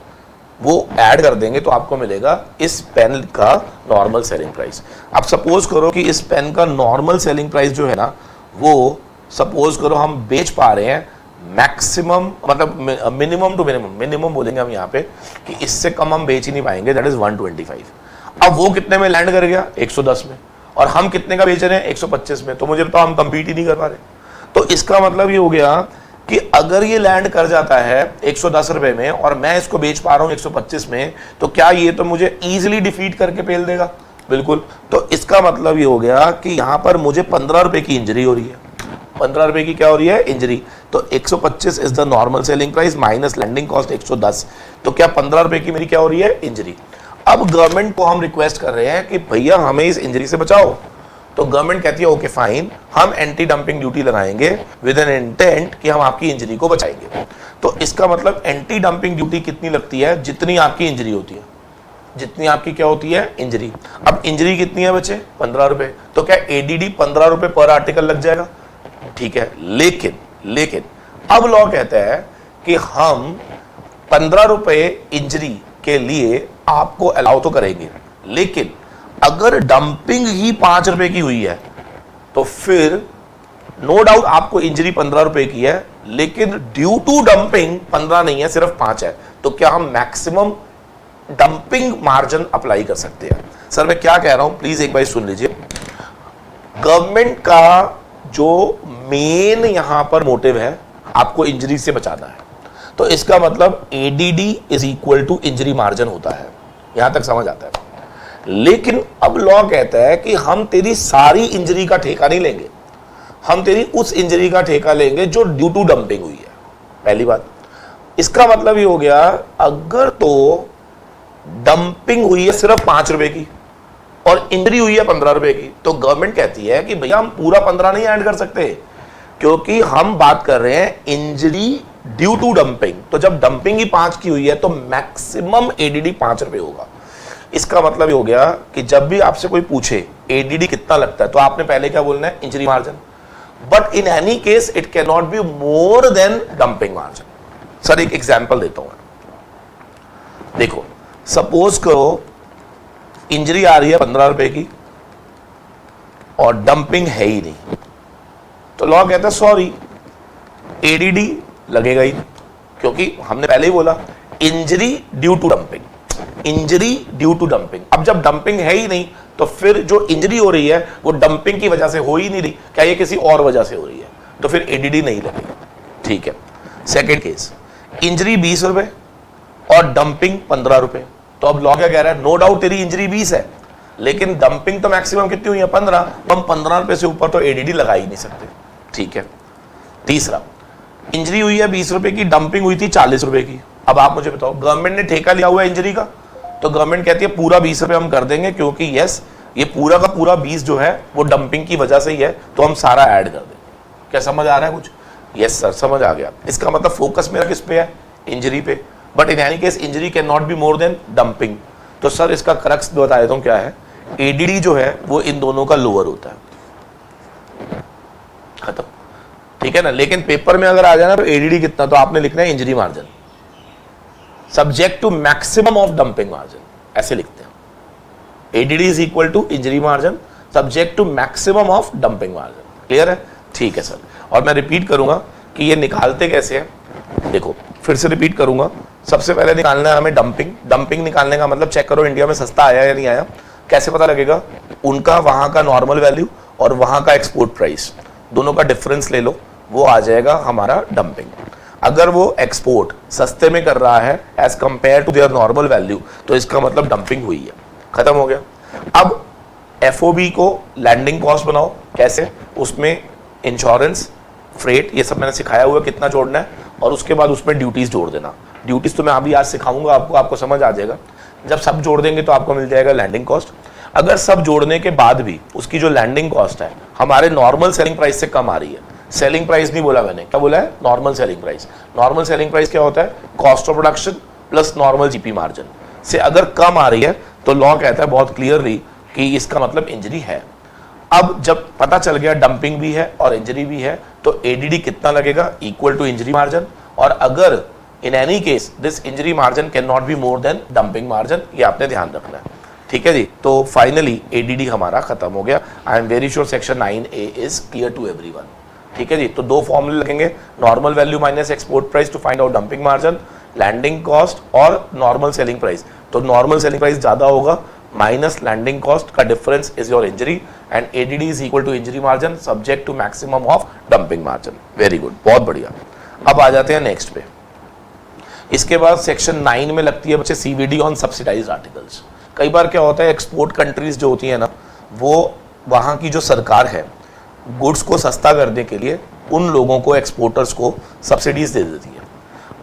वो ऐड कर देंगे तो आपको मिलेगा इस पेन का नॉर्मल सेलिंग प्राइस। अब सपोज करो कि इस पेन का नॉर्मल सेलिंग प्राइस जो है ना, वो सपोज करो हम बेच पा रहे हैं मैक्सिमम, मतलब मिनिमम टू मिनिमम बोलेंगे हम यहाँ पे कि इससे कम हम बेच ही नहीं पाएंगे, दैट इज 125। अब वो कितने में लैंड कर गया? 110 में, और हम कितने का बेच रहे हैं? 125 में। तो मुझे बताओ हम कंपीट ही नहीं कर पा रहे। तो इसका मतलब ये हो गया कि अगर ये लैंड कर जाता है 110 रुपए में और मैं इसको बेच पा रहा हूं 125 में, तो क्या ये तो मुझे इजीली डिफीट करके पेल देगा? बिल्कुल। तो इसका मतलब ये हो गया कि यहां पर मुझे 15 रुपए की इंजरी हो रही है। 15 रुपए की क्या हो रही है? इंजरी। तो 125 is the normal selling price minus landing cost 110। तो क्या 15 रुपए की मेरी क्या हो रही है? इंजरी। अब गवर्नमेंट को हम रिक्वेस्ट कर रहे हैं कि भैया हमें इस इंजरी से बचाओ। तो गवर्नमेंट कहती है ओके फाइन, हम एंटी डंपिंग ड्यूटी लगाएंगे विद एन इंटेंट कि हम आपकी इंजरी को बचाएंगे। तो इसका मतलब एंटी डंपिंग ड्यूटी कितनी लगती है? जितनी आपकी इंजरी होती है, जितनी आपकी क्या होती है? इंजरी। अब इंजरी कितनी है बच्चे? 15 रुपए। तो क्या ADD 15 रुपए पर आर्टिकल लग जाएगा? ठीक है। लेकिन अब लॉ कहता है कि हम 15 रुपए इंजरी के लिए आपको अलाउ तो करेंगे, लेकिन अगर डंपिंग ही 5 रुपए की हुई है तो फिर नो डाउट आपको इंजरी 15 रुपए की है, लेकिन ड्यू टू डंपिंग 15 नहीं है, सिर्फ 5 है। तो क्या हम मैक्सिमम डंपिंग मार्जिन अप्लाई कर सकते हैं? सर मैं क्या कह रहा हूं, प्लीज एक बार सुन लीजिए। गवर्नमेंट का जो मेन यहां पर मोटिव है आपको इंजरी से बचाना है, तो इसका मतलब ADD is equal to injury margin होता है। यहां तक समझ आता है। लेकिन अब लॉ कहता है कि हम तेरी सारी इंजरी का ठेका नहीं लेंगे, हम तेरी उस इंजरी का ठेका लेंगे जो ड्यू टू डंपिंग हुई है। पहली बात। इसका मतलब ये हो गया, अगर तो डंपिंग हुई है सिर्फ 5 रुपए की और इंजरी हुई है 15 रुपए की, तो गवर्नमेंट कहती है कि भैया हम पूरा 15 नहीं ऐड कर सकते, क्योंकि हम बात कर रहे हैं इंजरी ड्यू टू डंपिंग। तो जब डंपिंग ही 5 की हुई है तो मैक्सिमम ADD 5 रुपए होगा। इसका मतलब ये हो गया कि जब भी आपसे कोई पूछे ADD कितना लगता है, तो आपने पहले क्या बोलना है? Injury margin. But in any case it can not be more than dumping margin. Sir एक एग्जांपल देता हूं मैं, देखो सपोज करो इंजरी आ रही है 15 रुपए की और डंपिंग है ही नहीं, तो लॉ कहता है सॉरी एडीडी लगेगा ही, क्योंकि हमने पहले ही बोला injury due to dumping, injury due to dumping. अब जब डंपिंग है ही नहीं तो फिर जो इंजरी हो रही है वो डंपिंग की वजह से हो ही नहीं रही, क्या ये किसी और वजह से हो रही है, तो फिर एडीडी नहीं लगेगा। ठीक है, सेकेंड केस, इंजरी 20 रुपए और डंपिंग 15 रुपए, तो अब लॉ क्या कह रहा है, नो डाउट तेरी इंजरी 20 है लेकिन डंपिंग तो मैक्सिमम कितनी हुई है 15, तो हम 15 रुपए से ऊपर तो एडीडी लगा ही नहीं सकते। ठीक है, तीसरा, इंजरी हुई है 20 रुपए की, डंपिंग हुई थी 40 रुपए की। अब आप मुझे बताओ, गवर्नमेंट ने ठेका लिया हुआ है इंजरी का, तो गवर्नमेंट कहती है पूरा 20 रुपए हम कर देंगे, क्योंकि यस ये पूरा का पूरा 20 जो है वो डंपिंग की वजह से ही है, तो हम सारा ऐड कर देंगे। क्या समझ आ रहा है कुछ? यस सर समझ आ गया। इसका मतलब फोकस मेरा किस पे है, इंजरी पे, but in any case injury can not be more than dumping. तो सर इसका क्रक्स बता देता हूं क्या है, एडीडी जो है वो इन दोनों का लोअर होता है, खत्म। ठीक है ना, लेकिन पेपर में अगर आ जाए ना तो एडीडी कितना, तो आपने लिखना है injury margin subject to maximum of dumping margin, ऐसे लिखते हैं। ADD is equal to injury margin subject to maximum of dumping margin. Clear है? ठीक है सर, और मैं रिपीट करूंगा कि ये निकालते कैसे हैं। देखो फिर से रिपीट करूंगा, सबसे पहले निकालना है हमें डंपिंग। डंपिंग निकालने का मतलब चेक करो इंडिया में सस्ता आया या नहीं आया। कैसे पता लगेगा? उनका वहां का नॉर्मल वैल्यू और वहां का एक्सपोर्ट प्राइस, दोनों का डिफरेंस ले लो, वो आ जाएगा हमारा डंपिंग। अगर वो एक्सपोर्ट सस्ते में कर रहा है as compare to their normal value, तो इसका मतलब डंपिंग हुई है, खत्म हो गया। अब एफओबी को लैंडिंग कॉस्ट बनाओ, कैसे? उसमें इंश्योरेंस, फ्रेट, ये सब मैंने सिखाया हुआ कितना जोड़ना है, और उसके बाद उसमें ड्यूटीज जोड़ देना। ड्यूटीज तो मैं अभी आज सिखाऊंगा आपको समझ आ जाएगा। जब सब जोड़ देंगे तो आपको मिल जाएगा लैंडिंग कॉस्ट। अगर सब जोड़ने के बाद भी उसकी जो लैंडिंग कॉस्ट है हमारे नॉर्मल सेलिंग प्राइस से कम आ रही है, सेलिंग प्राइस नहीं बोला मैंने, क्या बोला है? Normal selling price. Normal selling price क्या होता है? Cost of production plus normal GP margin से अगर कम आ रही है तो लॉ कहता है बहुत क्लियरली कि इसका मतलब इंजरी है। अब जब पता चल गया डंपिंग भी है और इंजरी भी है, तो एडीडी कितना लगेगा? Equal to injury margin. और अगर in any case this injury margin cannot be more than dumping margin, ये आपने ध्यान रखना है। ठीक है जी, तो फाइनली एडीडी हमारा खत्म हो गया। I am very sure section 9A is clear to everyone. ठीक है जी, तो दो फॉर्मूले लगेंगे, normal value minus export price to find out dumping margin, landing cost और नॉर्मल सेलिंग प्राइस। तो नॉर्मल सेलिंग प्राइस ज्यादा होगा माइनस लैंडिंग कॉस्ट का difference is your injury, and ADD is equal to injury margin subject to maximum of dumping margin. Very good, बहुत बढ़िया। अब आ जाते हैं नेक्स्ट पे। इसके बाद सेक्शन 9 में लगती है बच्चे सीवीडी ऑन सब्सिडाइज्ड आर्टिकल्स। कई बार क्या होता है, एक्सपोर्ट कंट्रीज जो होती है ना, वो वहाँ की जो सरकार है गुड्स को सस्ता करने के लिए उन लोगों को, एक्सपोर्टर्स को सब्सिडीज दे देती है।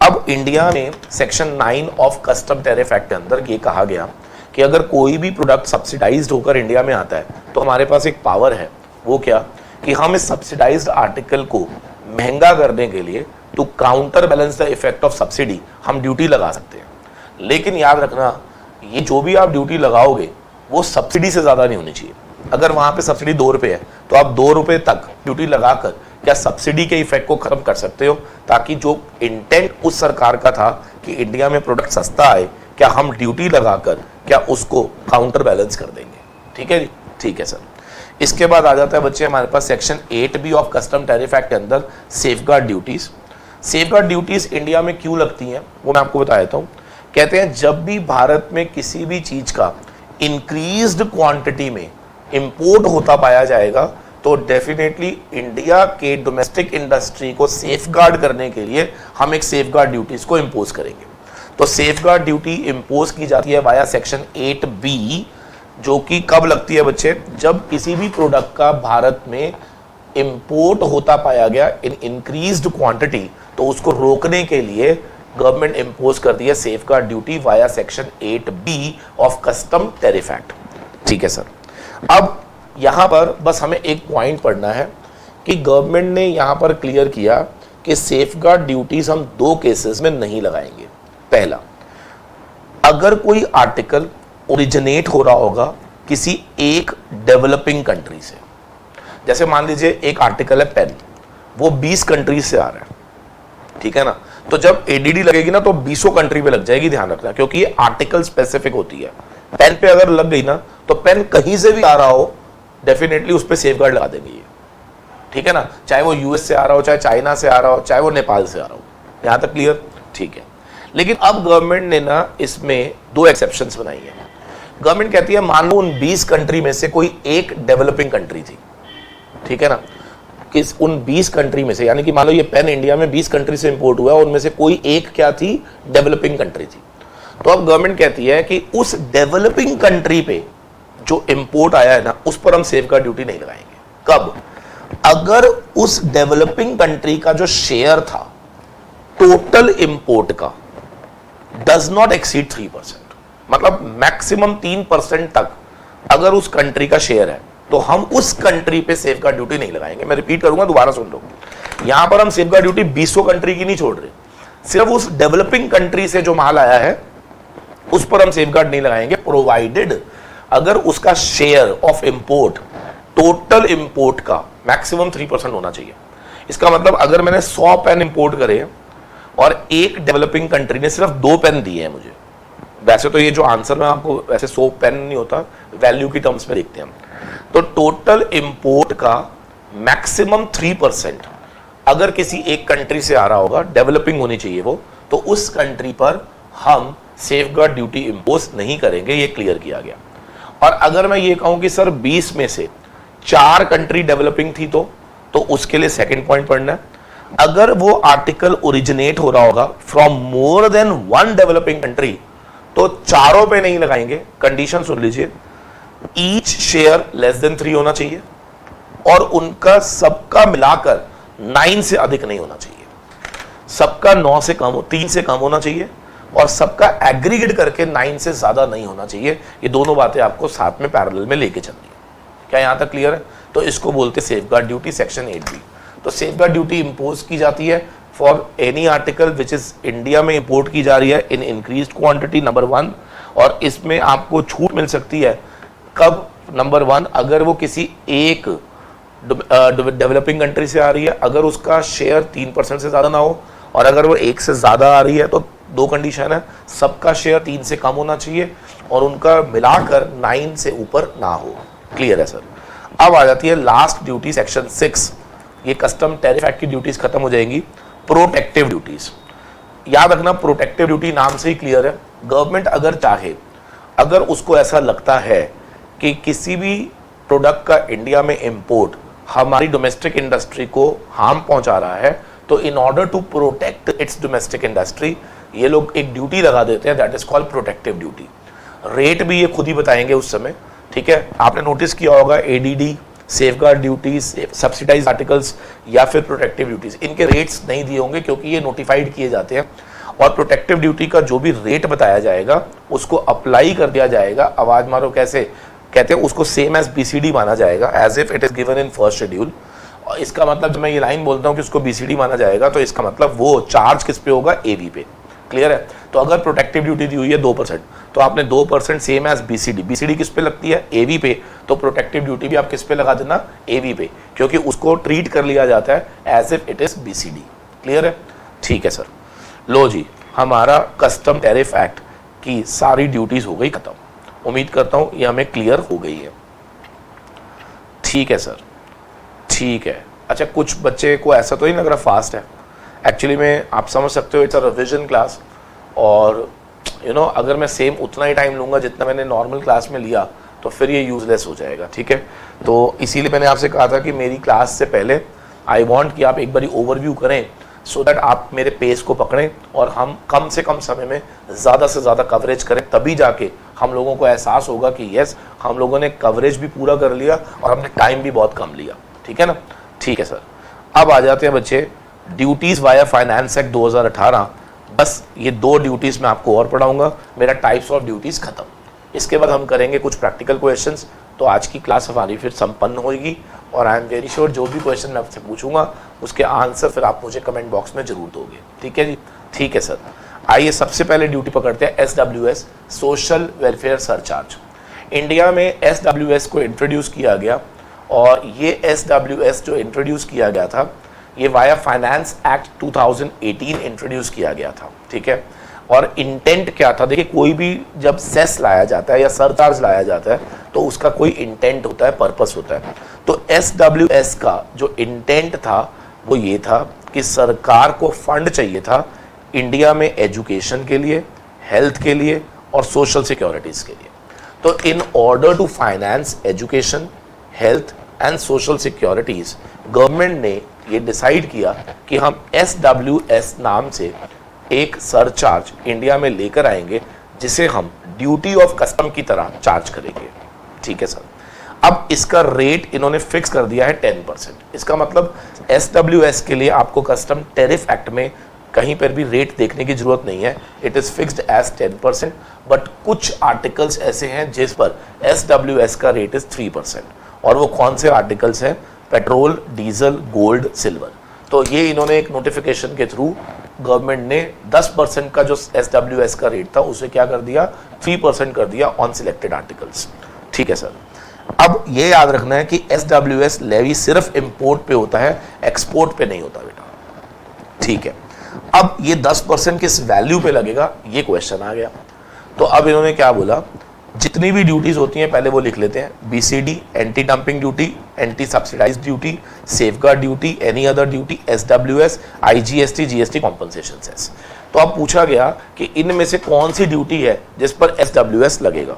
अब इंडिया में section 9 of custom tariff act के अंदर ये कहा गया कि अगर कोई भी प्रोडक्ट सब्सिडाइज्ड होकर इंडिया में आता है तो हमारे पास एक पावर है, वो क्या कि हम इस सब्सिडाइज्ड आर्टिकल को महंगा करने के लिए to counter balance the effect of subsidy हम ड्यूटी लगा सकते हैं। लेकिन याद रखना, ये जो भी आप ड्यूटी लगाओगे वो सब्सिडी से ज़्यादा नहीं होनी चाहिए। अगर वहाँ पे सब्सिडी 2 रुपये है तो आप 2 रुपये तक ड्यूटी लगाकर क्या सब्सिडी के इफेक्ट को खत्म कर सकते हो, ताकि जो इंटेंट उस सरकार का था कि इंडिया में प्रोडक्ट सस्ता आए, क्या हम ड्यूटी लगाकर क्या उसको काउंटर बैलेंस कर देंगे। ठीक है जी, ठीक है सर। इसके बाद आ जाता है बच्चे हमारे पास section 8B of custom tariff act के अंदर safeguard duties. Safeguard duties India में क्यों लगती हैं वो मैं आपको बता देता हूँ। कहते हैं जब भी भारत में किसी भी चीज का इंक्रीज्ड क्वांटिटी में इंपोर्ट होता पाया जाएगा तो डेफिनेटली इंडिया के डोमेस्टिक इंडस्ट्री को सेफगार्ड करने के लिए हम एक सेफगार्ड ड्यूटीज को इंपोज करेंगे। तो सेफगार्ड ड्यूटी इंपोज की जाती है वाया सेक्शन 8B, जो कि कब लगती है बच्चे? जब किसी भी प्रोडक्ट का भारत में इंपोर्ट होता पाया गया इन इंक्रीज्ड क्वांटिटी, तो उसको रोकने के लिए गवर्नमेंट इंपोज करती है safeguard duty via section 8B of custom tariff act. ठीक है सर। अब यहां पर बस हमें एक पॉइंट पढ़ना है कि गवर्नमेंट ने यहां पर क्लियर किया कि सेफगार्ड ड्यूटीज हम 2 केसेस में नहीं लगाएंगे। पहला, अगर कोई आर्टिकल ओरिजिनेट हो रहा होगा किसी एक डेवलपिंग कंट्री से, जैसे मान लीजिए एक आर्टिकल है पेन, वो 20 कंट्रीज से आ रहा है, ठीक है ना, तो जब एडीडी लगेगी ना तो 20 कंट्री पे लग जाएगी, ध्यान रखना, क्योंकि ये आर्टिकल स्पेसिफिक होती है। पेन पे अगर लग गई ना तो पेन कहीं से भी आ रहा हो डेफिनेटली उस पर सेफगार्ड लगा देंगे ये, ठीक है ना, चाहे वो यूएस से आ रहा हो, चाहे चाइना से आ रहा हो, चाहे वो नेपाल से आ रहा हो। यहां तक क्लियर? ठीक है। लेकिन अब गवर्नमेंट ने ना इसमें 2 एक्सेप्शंस बनाई है। गवर्नमेंट कहती है मान लो उन 20 कंट्री में से कोई एक डेवलपिंग कंट्री थी, ठीक है ना, किस उन 20 कंट्री में से, यानी कि मान लो ये पेन इंडिया में 20 कंट्री से इंपोर्ट हुआ, उनमें से कोई एक क्या थी, डेवलपिंग कंट्री थी। तो अब गवर्नमेंट कहती है कि उस डेवलपिंग कंट्री पे जो इंपोर्ट आया है ना, उस पर हम सेफगार्ड ड्यूटी नहीं लगाएंगे। कब? अगर उस डेवलपिंग कंट्री का जो शेयर था टोटल इंपोर्ट का डज नॉट एक्सीड 3%, मतलब मैक्सिमम 3% तक अगर उस कंट्री का शेयर है तो हम उस कंट्री पे सेफगार्ड ड्यूटी नहीं लगाएंगे। मैं रिपीट करूंगा, दोबारा सुन लो। यहां पर हम सेफगार्ड ड्यूटी 20 कंट्री की नहीं छोड़ रहे, सिर्फ उस डेवलपिंग कंट्री से जो माल आया है उस पर हम सेफगार्ड नहीं लगाएंगे, प्रोवाइडेड अगर उसका share of import total import का मैक्सिमम 3% होना चाहिए। इसका मतलब अगर मैंने 100 पेन इंपोर्ट करे और एक डेवलपिंग कंट्री ने सिर्फ 2 पेन दिए हैं मुझे, वैसे तो ये जो आंसर में आपको वैसे 100 पेन नहीं होता, वैल्यू की टर्म्स में देखते हैं हम, तो टोटल इंपोर्ट का मैक्सिमम 3% अगर किसी एक कंट्री से आ रहा होगा, डेवलपिंग होनी चाहिए वो, तो उस कंट्री पर हम सेफगार्ड ड्यूटी इंपोज नहीं करेंगे, ये क्लियर किया गया। और अगर मैं ये कहूं कि सर 20 में से 4 कंट्री डेवलपिंग थी तो उसके लिए सेकंड पॉइंट पढ़ना है। अगर वो आर्टिकल ओरिजिनेट हो रहा होगा from more than 1 developing country तो चारों पे नहीं लगाएंगे। कंडीशन सुन लीजिए, ईच शेयर लेस देन 3 होना चाहिए और उनका सबका मिलाकर 9 से अधिक नहीं होना चाहिए, सबका 9 से कम 3 से कम होना चाहिए और सबका एग्रीगेट करके 9 से ज्यादा नहीं होना चाहिए। ये दोनों बातें आपको साथ में पैरेलल में लेके चलनी है। क्या यहां तक क्लियर है? तो इसको बोलते सेफगार्ड ड्यूटी, सेक्शन 8B। तो सेफगार्ड ड्यूटी इंपोज की जाती है for any article which is India में इंपोर्ट की जा रही है इन इंक्रीज्ड क्वांटिटी, नंबर 1। और इसमें आपको छूट मिल सकती है कब? नंबर 1, अगर वो किसी एक डेवलपिंग कंट्री से आ रही है, अगर उसका शेयर 3% से ज्यादा ना हो, और अगर वो 1 से ज्यादा आ रही है तो 2 कंडीशन है, सबका शेयर 3 से कम होना चाहिए और उनका मिलाकर 9 से ऊपर ना हो। क्लियर है सर? अब आ जाती है लास्ट ड्यूटी, सेक्शन 6। ये कस्टम टैरिफ एक्ट की ड्यूटीज खत्म हो जाएंगी। प्रोटेक्टिव ड्यूटीज, याद रखना, प्रोटेक्टिव ड्यूटी नाम से ही क्लियर है। गवर्नमेंट अगर चाहे, अगर उसको ऐसा लगता है कि किसी भी प्रोडक्ट का इंडिया में इंपोर्ट हमारी डोमेस्टिक इंडस्ट्री को हार्म पहुंचा रहा है, तो in order to protect its domestic industry ये लोग एक ड्यूटी लगा देते हैं, that is called protective duty. Rate भी ये खुद ही बताएंगे उस समय, ठीक है। आपने नोटिस किया होगा ADD, safeguard duties, subsidise articles या फिर प्रोटेक्टिव ड्यूटीज, इनके रेट्स नहीं दिए होंगे क्योंकि ये नोटिफाइड किए जाते हैं। और प्रोटेक्टिव ड्यूटी का जो भी रेट बताया जाएगा उसको अप्लाई कर दिया जाएगा। आवाज मारो कैसे कहते हैं उसको, सेम एज बीसीडी माना जाएगा, as if it is given in first schedule. और इसका मतलब जब मैं ये लाइन बोलता हूँ कि उसको बीसीडी माना जाएगा तो इसका मतलब वो चार्ज किस पे होगा? एवी पे। क्लियर है? तो अगर प्रोटेक्टिव ड्यूटी दी हुई है 2%, तो आपने 2% सेम एज बीसीडी, बीसीडी किस पे लगती है? एवी पे। तो प्रोटेक्टिव ड्यूटी भी आप किस पे लगा देना? एवी पे, क्योंकि उसको ट्रीट कर लिया जाता है as if it is BCD. Clear है? ठीक है सर। लो जी, हमारा कस्टम टैरिफ एक्ट की सारी ड्यूटीज हो गई खत्म। उम्मीद करता हूं ये हमें क्लियर हो गई है। ठीक है सर, ठीक है। अच्छा, कुछ बच्चे को ऐसा तो नहीं लग रहा फास्ट है? एक्चुअली में आप समझ सकते हो इट्स अ रिविजन क्लास, और अगर मैं सेम उतना ही टाइम लूंगा जितना मैंने नॉर्मल क्लास में लिया तो फिर ये यूजलेस हो जाएगा। ठीक है, तो इसीलिए मैंने आपसे कहा था कि मेरी क्लास से पहले आई वांट कि आप एक बारी ओवरव्यू करें, सो दैट आप मेरे पेस को पकड़ें और हम कम से कम समय में ज़्यादा से ज़्यादा कवरेज करें। तभी जाके हम लोगों को एहसास होगा कि यस, हम लोगों ने कवरेज भी पूरा कर लिया और हमने टाइम भी बहुत कम लिया। ठीक है ना? ठीक है सर। अब आ जाते हैं बच्चे ड्यूटीज़ वाया फाइनेंस एक्ट 2018। बस ये 2 ड्यूटीज़ मैं आपको और पढ़ाऊंगा, मेरा टाइप्स ऑफ ड्यूटीज़ खत्म। इसके बाद हम करेंगे कुछ प्रैक्टिकल क्वेश्चंस। तो आज की क्लास हमारी फिर संपन्न होगी और आई एम वेरी श्योर जो भी क्वेश्चन मैं आपसे पूछूंगा उसके आंसर फिर आप मुझे कमेंट बॉक्स में जरूर दोगे। ठीक है जी? ठीक है सर। आइए सबसे पहले ड्यूटी पकड़ते हैं SWS, social welfare surcharge. India में SWS को इंट्रोड्यूस किया गया और ये SWS जो इंट्रोड्यूस किया गया था ये वाया फाइनेंस एक्ट 2018 इंट्रोड्यूस किया गया था, ठीक है। और इंटेंट क्या था, देखिए कोई भी जब सेस लाया जाता है या सरचार्ज लाया जाता है तो उसका कोई इंटेंट होता है, पर्पस होता है। तो SWS का जो इंटेंट था वो ये था कि सरकार को फंड चाहिए था इंडिया में एजुकेशन के लिए, हेल्थ के लिए और सोशल सिक्योरिटीज के लिए। तो in order to finance education, health and social securities, government ने ये डिसाइड किया कि हम SWS नाम से एक सरचार्ज इंडिया में लेकर आएंगे जिसे हम ड्यूटी ऑफ कस्टम की तरह चार्ज करेंगे, ठीक है सर। अब इसका रेट इन्होंने फिक्स कर दिया है 10%। इसका मतलब SWS के लिए आपको कस्टम टैरिफ एक्ट में कहीं पर भी रेट देखने की जरूरत नहीं है, it is fixed as 10%। But कुछ आर्टिकल्स ऐसे हैं जिस पर SWS का रेट इज 3%। और वो कौन से आर्टिकल्स हैं? Petrol, diesel, gold, silver. तो ये इन्होंने एक नोटिफिकेशन के थ्रू गवर्नमेंट ने 10% का जो SWS का रेट था उसे क्या कर दिया, 3% कर दिया ऑन सिलेक्टेड आर्टिकल्स, ठीक है सर। अब ये याद रखना है कि SWS लेवी सिर्फ इंपोर्ट पे होता है, एक्सपोर्ट पे नहीं होता बेटा, ठीक है। अब ये 10% किस वैल्यू पे लगेगा, ये क्वेश्चन आ गया। तो अब इन्होंने क्या बोला, जितनी भी ड्यूटीज होती हैं पहले वो लिख लेते हैं, BCD anti dumping duty, anti subsidized duty, safeguard duty, any other duty, SWS, IGST, GST compensation cess. तो अब पूछा गया कि इनमें से कौन सी ड्यूटी है जिस पर SWS लगेगा।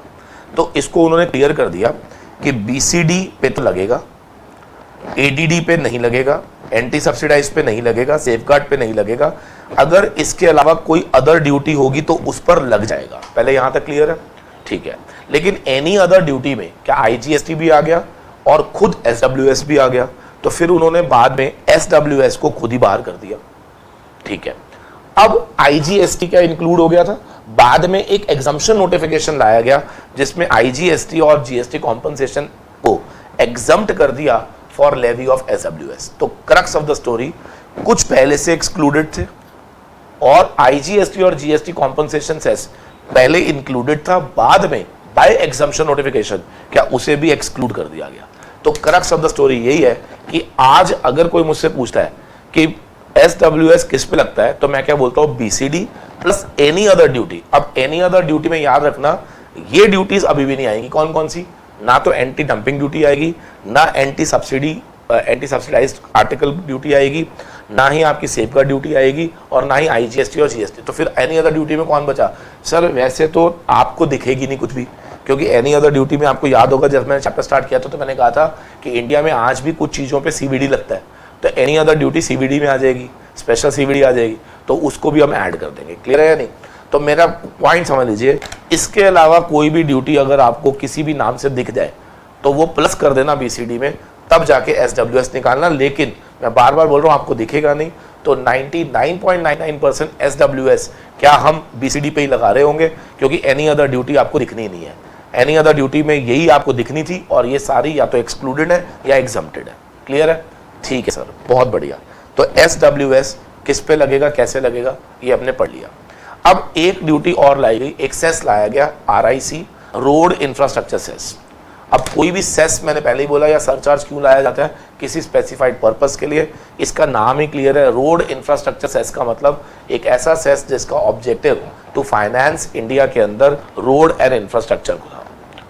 तो इसको उन्होंने क्लियर कर दिया कि BCD पे तो लगेगा, ADD पे नहीं लगेगा, एंटी सब्सिडाइज पे नहीं लगेगा, सेफगार्ड पे नहीं लगेगा। अगर इसके अलावा कोई अदर ड्यूटी होगी तो उस पर लग जाएगा। पहले यहां तक क्लियर है, ठीक है। लेकिन एनी अदर ड्यूटी में क्या IGST भी आ गया और खुद SWS भी आ गया, तो फिर उन्होंने बाद में SWS को खुद ही बाहर कर दिया, ठीक है। अब IGST क्या इंक्लूड हो गया था, बाद में एक एग्जम्पशन नोटिफिकेशन लाया गया जिसमें IGST और GST कॉम्पनसेशन को एग्जम्प्ट कर दिया फॉर लेवी ऑफ SWS। तो क्रक्स ऑफ द स्टोरी, कुछ पहले से एक्सक्लूडेड थे और IGST और GST कॉम्पनसेशन सेस पहले इंक्लूडेड था, बाद में बाय एग्जम्पशन नोटिफिकेशन क्या उसे भी एक्सक्लूड कर दिया गया। तो क्रक्स ऑफ द स्टोरी यही है कि आज अगर कोई मुझसे पूछता है कि SWS किस पे लगता है तो मैं क्या बोलता हूं, BCD plus any other duty. अब एनी अदर ड्यूटी में याद रखना ये ड्यूटीज अभी भी नहीं आएंगी। कौन कौन सी? ना तो एंटी डंपिंग ड्यूटी आएगी, ना एंटी सब्सिडाइज्ड आर्टिकल ड्यूटी आएगी, ना ही आपकी सेफगार्ड ड्यूटी आएगी और ना ही IGST और GST। तो फिर एनी अदर ड्यूटी में कौन बचा? सर वैसे तो आपको दिखेगी नहीं कुछ भी, क्योंकि एनी अदर ड्यूटी में आपको याद होगा जब मैंने चैप्टर स्टार्ट किया था तो मैंने कहा था कि इंडिया में आज भी कुछ चीज़ों पे CVD लगता है, तो एनी अदर ड्यूटी CVD में आ जाएगी, स्पेशल CVD आ जाएगी, तो उसको भी हम ऐड कर देंगे। क्लियर है या नहीं? तो मेरा पॉइंट समझ लीजिए, इसके अलावा कोई भी ड्यूटी अगर आपको किसी भी नाम से दिख जाए तो वो प्लस कर देना BCD में, तब जाके SWS निकालना। लेकिन मैं बार बार बोल रहा हूँ आपको दिखेगा नहीं, तो 99.99% SWS क्या हम BCD पे ही लगा रहे होंगे, क्योंकि एनी अदर ड्यूटी आपको दिखनी नहीं है। एनी अदर ड्यूटी में यही आपको दिखनी थी और ये सारी या तो एक्सक्लूडेड है या एग्जम्प्टेड है। क्लियर है? ठीक है सर, बहुत बढ़िया। तो SWS किस पे लगेगा, कैसे लगेगा, ये हमने पढ़ लिया। अब एक ड्यूटी और लाई गई, एक सेस लाया गया, RIC, रोड इंफ्रास्ट्रक्चर सेस। अब कोई भी सेस, मैंने पहले ही बोला, या सरचार्ज क्यों लाया जाता है, किसी स्पेसिफाइड पर्पस के लिए। इसका नाम ही क्लियर है, रोड इंफ्रास्ट्रक्चर सेस का मतलब एक ऐसा सेस जिसका ऑब्जेक्टिव टू फाइनेंस इंडिया के अंदर रोड एंड इंफ्रास्ट्रक्चर को था,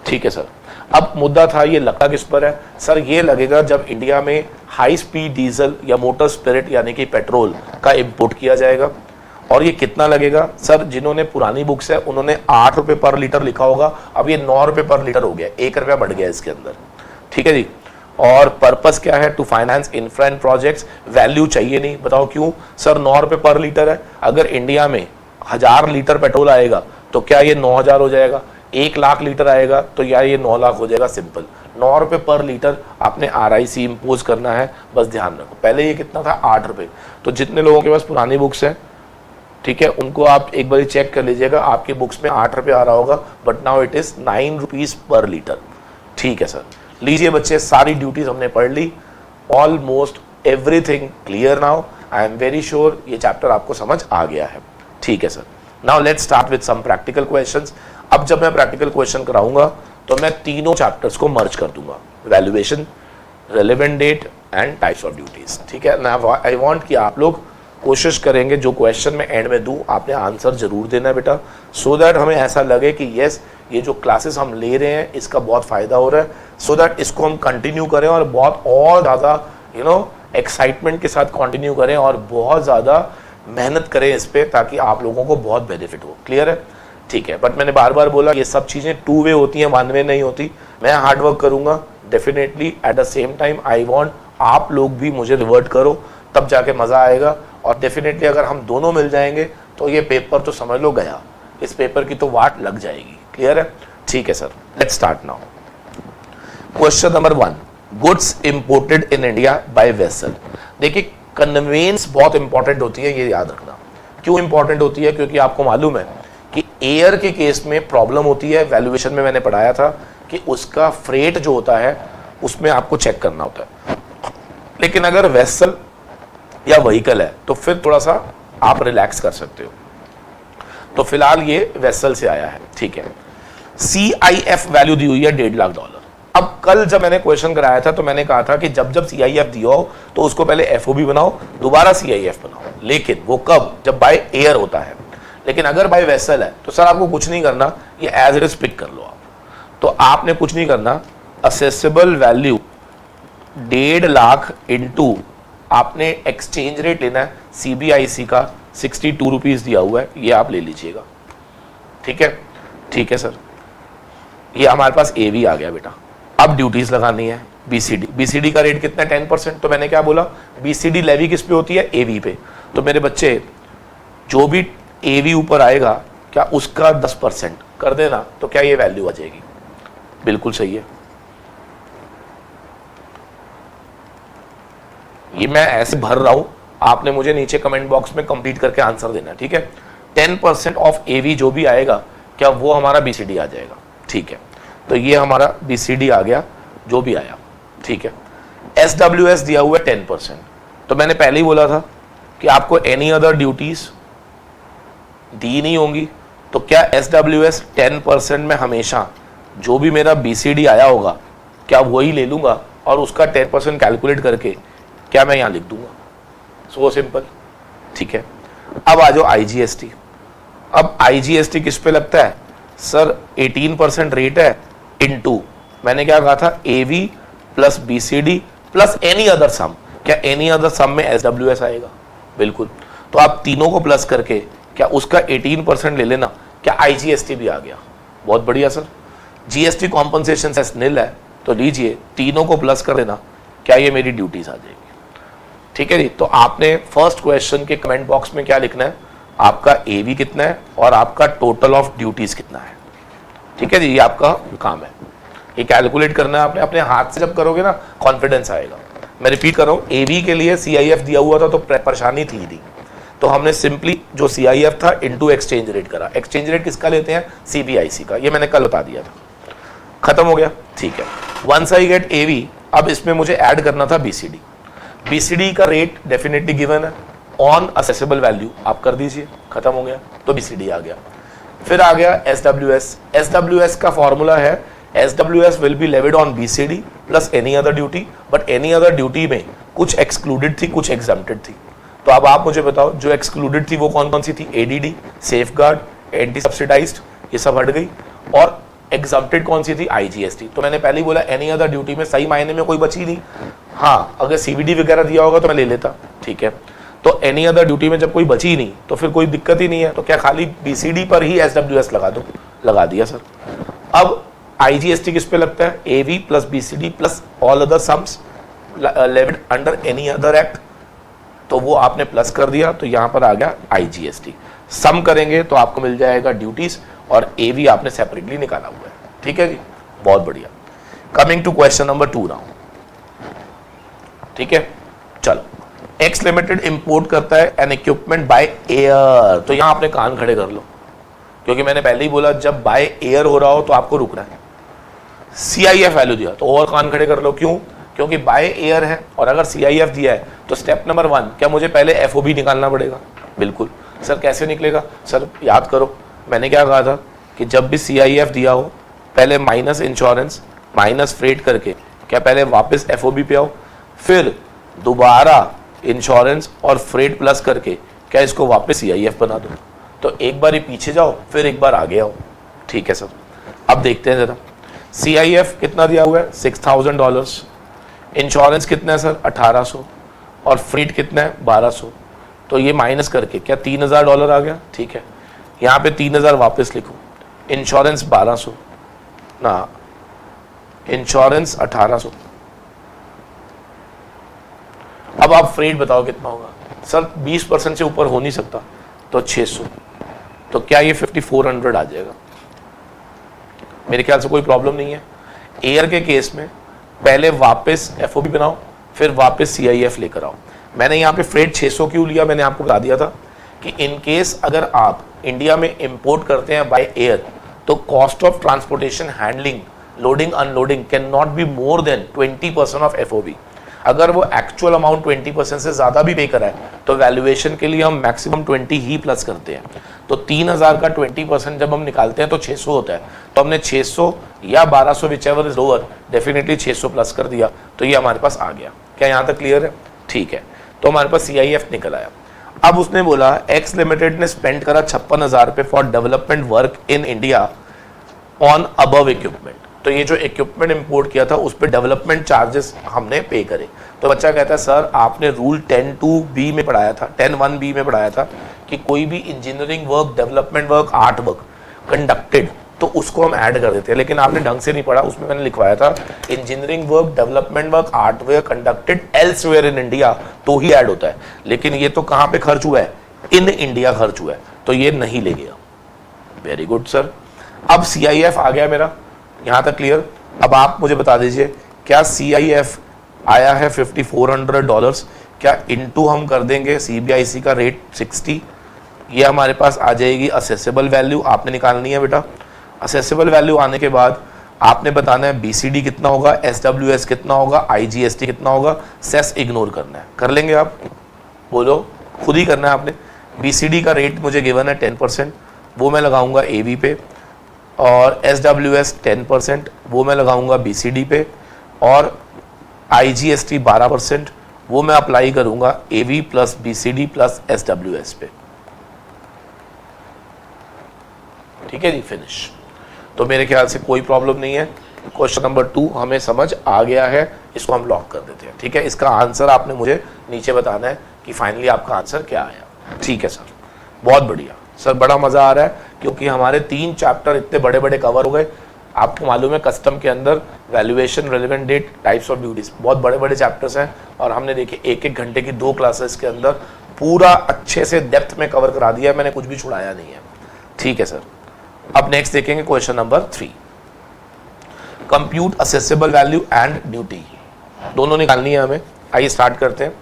ठीक है सर। अब मुद्दा था ये लगता किस पर है? सर ये लगेगा जब इंडिया में हाई स्पीड डीजल या मोटर स्पिरिट यानी कि पेट्रोल का इंपोर्ट किया जाएगा। और ये कितना लगेगा? सर जिन्होंने पुरानी बुक्स है उन्होंने 8 रुपये पर लीटर लिखा होगा, अब ये 9 रुपये पर लीटर हो गया, 1 रुपया बढ़ गया इसके अंदर, ठीक है जी। और पर्पस क्या है? To finance infra and projects. Value चाहिए नहीं, बताओ क्यों? सर 9 रुपये पर लीटर है, अगर इंडिया में 1000 लीटर पेट्रोल आएगा तो क्या ये 9000 हो जाएगा? 1 लाख लीटर आएगा तो या ये 9 लाख हो जाएगा? सिंपल। 9 रुपये पर लीटर आपने RIC इम्पोज करना है, बस ध्यान रखो। पहले ये कितना था? 8 रुपये। तो जितने लोगों के पास पुरानी बुक्स है, ठीक है, उनको आप एक बार चेक कर लीजिएगा, आपकी बुक्स में 8 रुपये आ रहा होगा, but now it is 9 rupees per litre, ठीक है सर। लीजिए बच्चे, सारी ड्यूटीज हमने पढ़ ली, almost everything clear now. I am very sure ये चैप्टर आपको समझ आ गया है, ठीक है sir. Now let's start with some practical questions. अब जब मैं प्रैक्टिकल क्वेश्चन कराऊंगा तो मैं तीनों चैप्टर्स को मर्ज कर दूंगा, valuation, relevant date and types of duties. ठीक है ना, आई वांट कि आप लोग कोशिश करेंगे जो क्वेश्चन मैं एंड में दूं आपने आंसर जरूर देना है बेटा, सो दैट हमें ऐसा लगे कि यस ये जो क्लासेस हम ले रहे हैं इसका बहुत फ़ायदा हो रहा है, सो दैट इसको हम कंटिन्यू करें और बहुत और ज़्यादा एक्साइटमेंट के साथ कंटिन्यू करें और बहुत ज़्यादा मेहनत करें इस पर, ताकि आप लोगों को बहुत बेनिफिट हो। क्लियर है? ठीक है, बट मैंने बार बार बोला ये सब चीज़ें 2 वे होती हैं, 1 वे नहीं होती। मैं हार्डवर्क करूँगा definitely, at the same time I want आप लोग भी मुझे रिवर्ट करो, तब जाके मज़ा आएगा। और डेफिनेटली अगर हम दोनों मिल जाएंगे तो ये पेपर तो समझ लो गया, इस पेपर की तो वाट लग जाएगी। क्लियर है? ठीक है sir, let's start now. Question number 1, goods imported in India by vessel. देखिए कन्वेंस बहुत इंपॉर्टेंट होती है, ये याद रखना। क्यों इंपॉर्टेंट होती है? क्योंकि आपको मालूम है कि एयर के केस में प्रॉब्लम होती है, वैल्यूएशन में मैंने पढ़ाया था कि उसका फ्रेट जो होता है उसमें आपको चेक करना होता है, लेकिन अगर वेसल या व्हीकल है तो फिर थोड़ा सा आप रिलैक्स कर सकते हो। तो फिलहाल ये वेसल से आया है। ठीक है, CIF वैल्यू दी हुई है $1.5 लाख। अब कल जब मैंने क्वेश्चन कराया था तो मैंने कहा था कि जब जब CIF दिया हो तो उसको पहले FOB बनाओ, दोबारा CIF बनाओ, लेकिन वो कब? जब बाय एयर होता है। लेकिन अगर बाय वेसल है तो सर आपको कुछ नहीं करना, ये एज इट इज पिक कर लो आप। तो आपने कुछ नहीं करना, असेसेबल वैल्यू 1.5 लाख इंटू आपने एक्सचेंज रेट लेना है CBIC का 62 रुपीज़ दिया हुआ है, ये आप ले लीजिएगा। ठीक है? ठीक है सर, ये हमारे पास AV आ गया बेटा। अब ड्यूटीज लगानी है BCD का रेट कितना है? 10%। तो मैंने क्या बोला, BCD लेवी किस पे होती है? AV पे। तो मेरे बच्चे जो भी AV ऊपर आएगा क्या उसका 10% कर देना, तो क्या ये वैल्यू आ जाएगी? बिल्कुल सही है। ये मैं ऐसे भर रहा हूं, आपने मुझे नीचे कमेंट बॉक्स में कंप्लीट करके आंसर देना। ठीक है? 10% ऑफ AV जो भी आएगा क्या वो हमारा BCD आ जाएगा? ठीक है, तो ये हमारा BCD आ गया जो भी आया। ठीक है, SWS दिया हुआ है 10%। तो मैंने पहले ही बोला था कि आपको एनी अदर ड्यूटीज दी नहीं होंगी, तो क्या SWS 10% में हमेशा जो भी मेरा BCD आया होगा क्या वही ले लूँगा और उसका 10% कैलकुलेट करके क्या मैं यहाँ लिख दूंगा? So simple. ठीक है, अब आ जाओ IGST। अब IGST किस पे लगता है? सर 18% रेट है इनटू मैंने क्या कहा था, AV plus BCD plus any other sum. क्या एनी अदर सम में SWS आएगा? बिल्कुल। तो आप तीनों को प्लस करके क्या उसका 18% ले लेना, क्या IGST भी आ गया? बहुत बढ़िया सर। GST कॉम्पनसेशन सेस निल है, तो लीजिए तीनों को प्लस कर देना, क्या ये मेरी ड्यूटीज आ जाएगी? ठीक है जी। तो आपने फर्स्ट क्वेश्चन के कमेंट बॉक्स में क्या लिखना है, आपका AV कितना है और आपका टोटल ऑफ ड्यूटीज कितना है। ठीक है जी, ये आपका काम है, ये कैलकुलेट करना है आपने। अपने हाथ से जब करोगे ना कॉन्फिडेंस आएगा। मैं रिपीट कर रहा हूँ, AV के लिए CIF दिया हुआ था तो परेशानी थी नहीं, तो हमने सिंपली जो CIF था इनटू एक्सचेंज रेट करा। एक्सचेंज रेट किसका लेते हैं? CBIC का, ये मैंने कल बता दिया था। खत्म हो गया। ठीक है, वंस आई गेट AV, अब इसमें मुझे ऐड करना था BCD। BCD का रेट डेफिनेटली गिवन है, ऑन असेसेबल वैल्यू आप कर दीजिए, खत्म हो गया। तो BCD आ गया। फिर आ गया SWS। SWS का फॉर्मूला है SWS will be levied on BCD plus any other duty, but any other duty में कुछ एक्सक्लूडेड थी, कुछ एग्जम्प्टेड थी। तो अब आप मुझे बताओ जो एक्सक्लूडेड थी वो कौन कौन सी थी? ADD, सेफगार्ड, एंटी सब्सिडाइज्ड, ये सब हट गई। और एग्जम्प्टेड कौन सी थी? IGST। तो मैंने पहले ही बोला एनी अदर ड्यूटी में सही मायने में कोई बची नहीं। हाँ, अगर CVD वगैरह दिया होगा तो मैं ले लेता। ठीक है, तो एनी अदर ड्यूटी में जब कोई बची नहीं तो फिर कोई दिक्कत ही नहीं है, तो क्या खाली BCD पर ही SWS लगा दो? लगा दिया सर। अब IGST किस पे लगता है? AV plus BCD plus all other sums levied under any other act, तो वो आपने प्लस कर दिया, तो यहाँ पर आ गया IGST। सम करेंगे तो आपको मिल जाएगा ड्यूटीज, और AV आपने सेपरेटली निकाला हुआ है। ठीक है जी, बहुत बढ़िया। Coming to question number 2 now. ठीक है, चलो। X लिमिटेड इंपोर्ट करता है एन इक्विपमेंट बाय एयर। तो यहां आपने कान खड़े कर लो, क्योंकि मैंने पहले ही बोला जब बाय एयर हो रहा हो तो आपको रुकना है। CIF वैल्यू दिया तो और कान खड़े कर लो। क्यों? क्योंकि बाय एयर है, और अगर CIF दिया है तो स्टेप नंबर 1 क्या मुझे पहले FOB निकालना पड़ेगा? बिल्कुल सर। कैसे निकलेगा? सर याद करो, मैंने क्या कहा था कि जब भी CIF दिया हो पहले माइनस इंश्योरेंस माइनस फ्रेट करके क्या पहले वापस एफओबी पे आओ, फिर दोबारा इंश्योरेंस और फ्रेट प्लस करके क्या इसको वापस सीआईएफ बना दो। तो एक बार ही पीछे जाओ, फिर एक बार आगे आओ। ठीक है सर, अब देखते हैं जरा। सीआईएफ कितना दिया हुआ है? $6,000। इंश्योरेंस कितना है सर? 1800। और फ्रेट कितना है? 1200। तो ये माइनस करके क्या $3000 आ गया? ठीक है, यहाँ पे 3000 वापस लिखो, इंश्योरेंस 1200 ना, इंश्योरेंस 1800। अब आप फ्रेट बताओ कितना होगा? सर 20% से ऊपर हो नहीं सकता, तो 600। तो क्या ये 5400 आ जाएगा? मेरे ख्याल से कोई प्रॉब्लम नहीं है। एयर के केस में पहले वापस एफओबी बनाओ, फिर वापस सीआईएफ लेकर आओ। मैंने यहाँ पे फ्रेट 600 क्यों लिया? मैंने आपको बता दिया था कि इन केस अगर आप इंडिया में इंपोर्ट करते हैं बाय एयर, तो cost of transportation, handling, loading unloading can not be more then 20% of FOB. अगर वो एक्चुअल अमाउंट 20% से ज़्यादा भी पे करा है, तो वैल्यूएशन के लिए हम मैक्सिमम 20 ही प्लस करते हैं। तो 3000 का 20% जब हम निकालते हैं तो 600 होता है। तो हमने 600 या 1200 whichever is lower, definitely 600 plus कर दिया, तो ये हमारे पास आ गया। क्या यहाँ तक क्लियर है? ठीक है, तो हमारे पास सीआईएफ निकल आया। अब उसने बोला एक्स लिमिटेड ने स्पेंड करा 56,000 रुपये for development work in India on above equipment. तो ये जो इक्विपमेंट इंपोर्ट किया था उस पर डेवलपमेंट चार्जेस हमने पे करे। तो बच्चा कहता है सर आपने रूल 10(2)B में पढ़ाया था, 10(1)B में पढ़ाया था कि कोई भी engineering work, development work, art work conducted, तो उसको हम ऐड कर देते हैं। लेकिन आपने ढंग से नहीं पढ़ा, उसमें मैंने लिखवाया था engineering work, development work, art work conducted elsewhere in India, तो ही ऐड होता है। लेकिन ये तो कहाँ पे खर्च हुआ है? इन इंडिया खर्च हुआ है, तो ये नहीं ले गया। Very good sir. अब सीआईएफ आ गया मेरा, यहाँ तक क्लियर। अब आप मुझे बता दीजिए क्या सीआईएफ आया है $5400, क्या इनटू हम कर देंगे सीबीआईसी का रेट 60, ये हमारे पास आ जाएगी असेसेबल वैल्यू। आपने निकालनी है बेटा। असेसेबल वैल्यू आने के बाद आपने बताना है बीसीडी कितना होगा, एसडब्ल्यूएस कितना होगा, आईजीएसटी कितना होगा, सेस इग्नोर करना है। कर लेंगे आप? बोलो, खुद ही करना है आपने। बीसीडी का रेट मुझे गिवन है 10%, वो मैं लगाऊंगा एवी पे, और एसडब्ल्यूएस 10% वो मैं लगाऊंगा बीसीडी पे, और आईजीएसटी 12% वो मैं अप्लाई करूंगा एवी प्लस बीसीडी प्लस एसडब्ल्यूएस पे। ठीक है जी, फिनिश। तो मेरे ख्याल से कोई प्रॉब्लम नहीं है। क्वेश्चन नंबर 2 हमें समझ आ गया है, इसको हम लॉक कर देते हैं। ठीक है, इसका आंसर आपने मुझे नीचे बताना है कि फाइनली आपका आंसर क्या आया। ठीक है सर, बहुत बढ़िया सर, बड़ा मज़ा आ रहा है क्योंकि हमारे 3 चैप्टर इतने बड़े बड़े कवर हो गए। आपको मालूम है कस्टम के अंदर valuation, relevant date, types of duties, बहुत बड़े बड़े चैप्टर्स हैं, और हमने देखे 1-1 घंटे की 2 क्लासेस के अंदर पूरा अच्छे से डेप्थ में कवर करा दिया है, मैंने कुछ भी छुड़ाया नहीं है। ठीक है सर, अब नेक्स्ट देखेंगे question number 3। Compute accessible value and duty, दोनों निकालनी है हमें। आइए स्टार्ट करते हैं।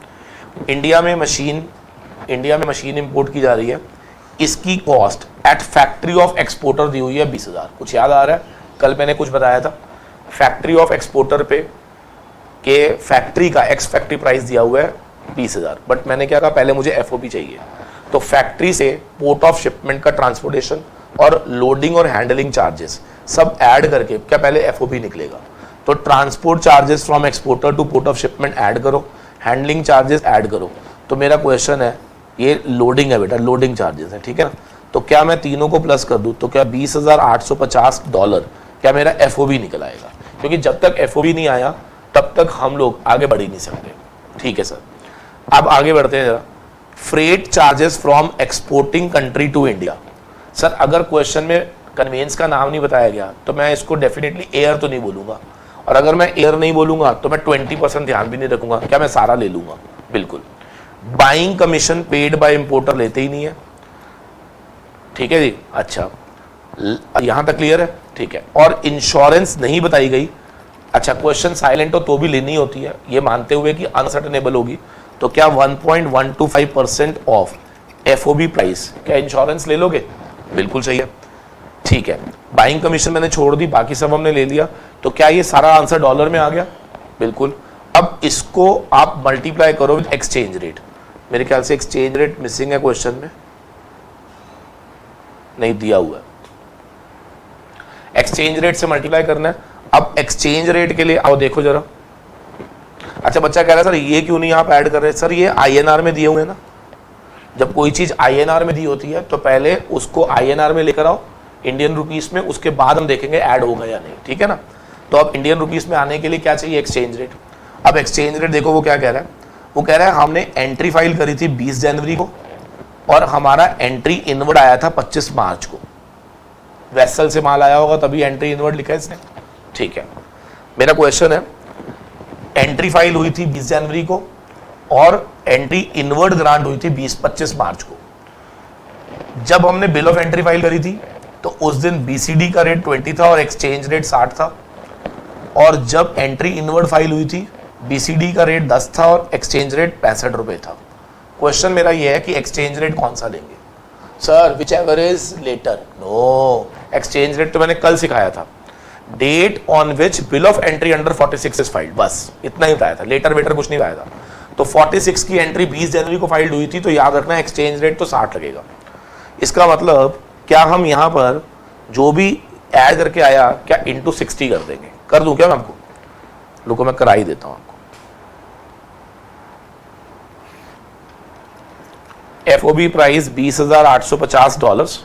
इंडिया में मशीन इंपोर्ट की जा रही है, इसकी cost at factory of exporter दी हुई है 20,000। कुछ याद आ रहा है? कल मैंने कुछ बताया था, फैक्ट्री ऑफ एक्सपोर्टर पे के फैक्ट्री का एक्स फैक्ट्री प्राइस दिया हुआ है 20,000, बट मैंने क्या कहा, पहले मुझे एफओपी चाहिए। तो फैक्ट्री से पोर्ट ऑफ शिपमेंट का ट्रांसपोर्टेशन और लोडिंग और हैंडलिंग चार्जेस सब ऐड करके क्या पहले एफओपी निकलेगा। तो transport charges from exporter two port of shipment add करो, हैंडलिंग चार्जेस ऐड करो। तो मेरा क्वेश्चन है, ये लोडिंग है बेटा, लोडिंग चार्जेस है, ठीक है ना। तो क्या मैं तीनों को प्लस कर दूं तो क्या $20,850 क्या मेरा एफओबी निकल आएगा? क्योंकि जब तक एफओबी नहीं आया तब तक हम लोग आगे बढ़ ही नहीं सकते। ठीक है सर, अब आगे बढ़ते हैं जरा। Freight charges from exporting country to India. Sir अगर क्वेश्चन में कन्वेंस का नाम नहीं बताया गया तो मैं इसको डेफिनेटली एयर तो नहीं बोलूंगा, और अगर मैं एयर नहीं बोलूंगा तो मैं 20% ध्यान भी नहीं रखूंगा। क्या मैं सारा ले लूंगा? बिल्कुल। Buying commission paid by importer लेते ही नहीं है। ठीक है जी, अच्छा यहां तक क्लियर है? ठीक है। और इंश्योरेंस नहीं बताई गई। अच्छा, क्वेश्चन साइलेंट हो तो भी लेनी होती है, ये मानते हुए कि अनसर्टेनेबल होगी। तो क्या 1.125% ऑफ एफओबी प्राइस क्या इंश्योरेंस ले लोगे? बिल्कुल सही है। ठीक है, बाइंग कमीशन मैंने छोड़ दी, बाकी सब हमने ले लिया। तो क्या ये सारा आंसर डॉलर में आ गया? बिल्कुल। अब इसको आप मल्टीप्लाई करो विद एक्सचेंज रेट। मेरे ख्याल से एक्सचेंज रेट मिसिंग है क्वेश्चन में, नहीं दिया हुआ है। एक्सचेंज रेट से मल्टीप्लाई करना है। अब एक्सचेंज रेट के लिए आओ देखो जरा, अच्छा बच्चा कह रहा है सर ये क्यों नहीं आप ऐड कर रहे? सर ये INR में दिए हुए ना, जब कोई चीज INR में दी होती है तो पहले उसको INR में लेकर आओ इंडियन रुपीस में, उसके बाद हम देखेंगे ऐड होगा या नहीं, ठीक है ना। तो अब इंडियन रुपीस में आने के लिए क्या चाहिए? Exchange rate. अब एक्सचेंज रेट देखो वो क्या कह रहा है, वो कह रहा है हमने एंट्री फाइल करी थी 20 जनवरी को और हमारा एंट्री इनवर्ड आया था 25 मार्च को। वेसल से माल आया होगा तभी एंट्री इनवर्ड लिखा है इसने, ठीक है। मेरा क्वेश्चन है, एंट्री फाइल हुई थी 20 जनवरी को और एंट्री इनवर्ड ग्रांट हुई थी 25 मार्च को। जब हमने बिल ऑफ एंट्री फाइल करी थी तो उस दिन BCD का रेट 20 था और एक्सचेंज रेट 60 था, और जब एंट्री इनवर्ड फाइल हुई थी BCD का रेट 10 था और एक्सचेंज रेट 65 रुपए था। क्वेश्चन मेरा यह है कि एक्सचेंज रेट कौन सा लेंगे? Sir whichever is later. No, exchange rate तो मैंने कल सिखाया था, date on which bill of entry under 46 is filed, बस इतना ही बताया था, लेटर वेटर कुछ नहीं बताया था। तो 46 की एंट्री 20 जनवरी को फाइल्ड हुई थी, तो याद रखना एक्सचेंज रेट तो 60 लगेगा। इसका मतलब क्या हम यहां पर जो भी ऐड करके आया क्या इंटू 60 कर देंगे? कर दूं क्या मैं आपको? रुको मैं करा ही देता हूं आपको। FOB प्राइस $20,850,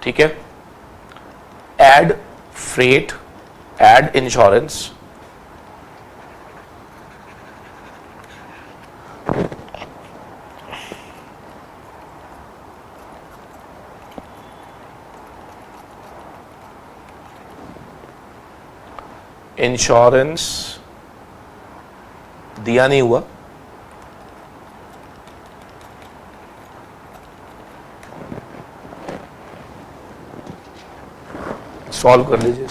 ठीक है। Add freight, add insurance, insurance दिया नहीं हुआ, सॉल्व कर लीजिए।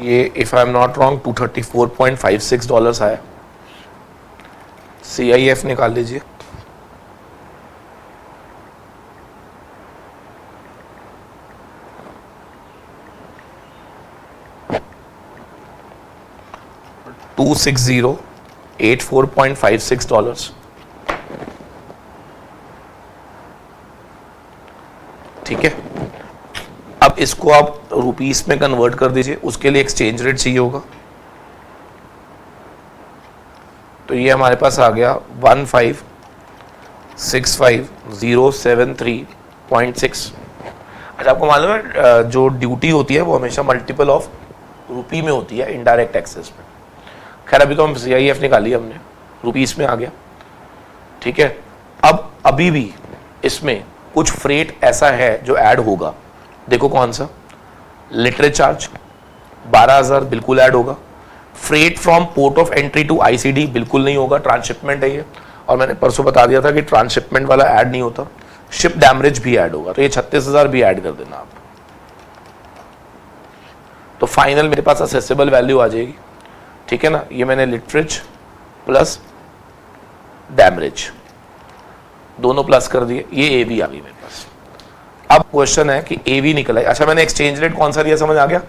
ये if I am not wrong $234.56 आया। CIF निकाल लीजिए। $26084.56, ठीक है। अब इसको आप रुपीस में कन्वर्ट कर दीजिए, उसके लिए एक्सचेंज रेट चाहिए होगा। तो ये हमारे पास आ गया 1565073.6। अच्छा आपको मालूम है जो ड्यूटी होती है वो हमेशा मल्टीपल ऑफ रुपी में होती है इनडायरेक्ट टैक्सेस में। खैर अभी तो हम CIF निकाली हमने, रुपीस में आ गया, ठीक है। अब अभी भी इसमें कुछ फ्रेट ऐसा है जो ऐड होगा, देखो कौन सा? लिटरेज चार्ज 12,000 बिल्कुल ऐड होगा। Freight from port of entry to ICD बिल्कुल नहीं होगा, ट्रांसशिपमेंट है ये, और मैंने परसों बता दिया था कि ट्रांसशिपमेंट वाला ऐड नहीं होता। शिप डैमेज भी ऐड होगा, तो ये 36,000 भी ऐड कर देना आप। तो फाइनल मेरे पास असेसेबल वैल्यू आ जाएगी, ठीक है ना। ये मैंने लिटरेज प्लस डैमेज दोनों प्लस कर दिए, ये AV आ गई मेरे पास। अब क्वेश्चन है कि AV निकला है। अच्छा मैंने एक्सचेंज रेट कौन सा लिया समझ आ गया?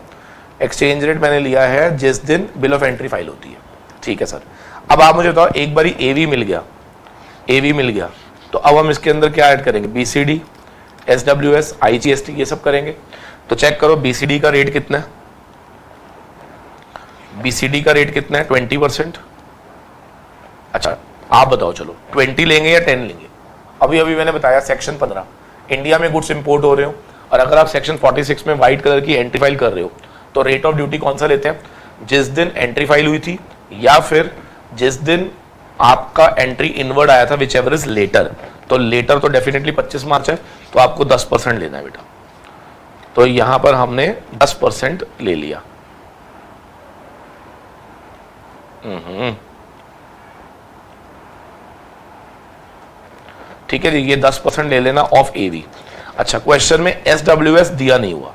एक्सचेंज रेट मैंने लिया है जिस दिन बिल ऑफ एंट्री फाइल होती है, ठीक है सर। अब आप मुझे बताओ, एक बारी AV मिल गया, AV मिल गया, तो अब हम इसके अंदर क्या ऐड करेंगे? BCD, SWS, IGST ये सब करेंगे। तो चेक करो BCD का रेट कितना है? BCD का रेट कितना है? 20%। अच्छा आप बताओ, चलो 20 लेंगे या 10 लेंगे? अभी अभी मैंने बताया सेक्शन 15 इंडिया में गुड्स इंपोर्ट हो रहे हो, और अगर आप सेक्शन 46 में व्हाइट कलर की एंट्री फाइल कर रहे हो तो रेट ऑफ ड्यूटी कौन सा लेते हैं? जिस दिन एंट्री फाइल हुई थी या फिर जिस दिन आपका एंट्री इनवर्ड आया था, विच एवर इज लेटर। तो लेटर तो डेफिनेटली 25 मार्च है, तो आपको 10% लेना है बेटा। तो यहां पर हमने 10% ले लिया। ठीक है जी, ये 10% ले लेना ऑफ AV। अच्छा क्वेश्चन में SWS दिया नहीं हुआ,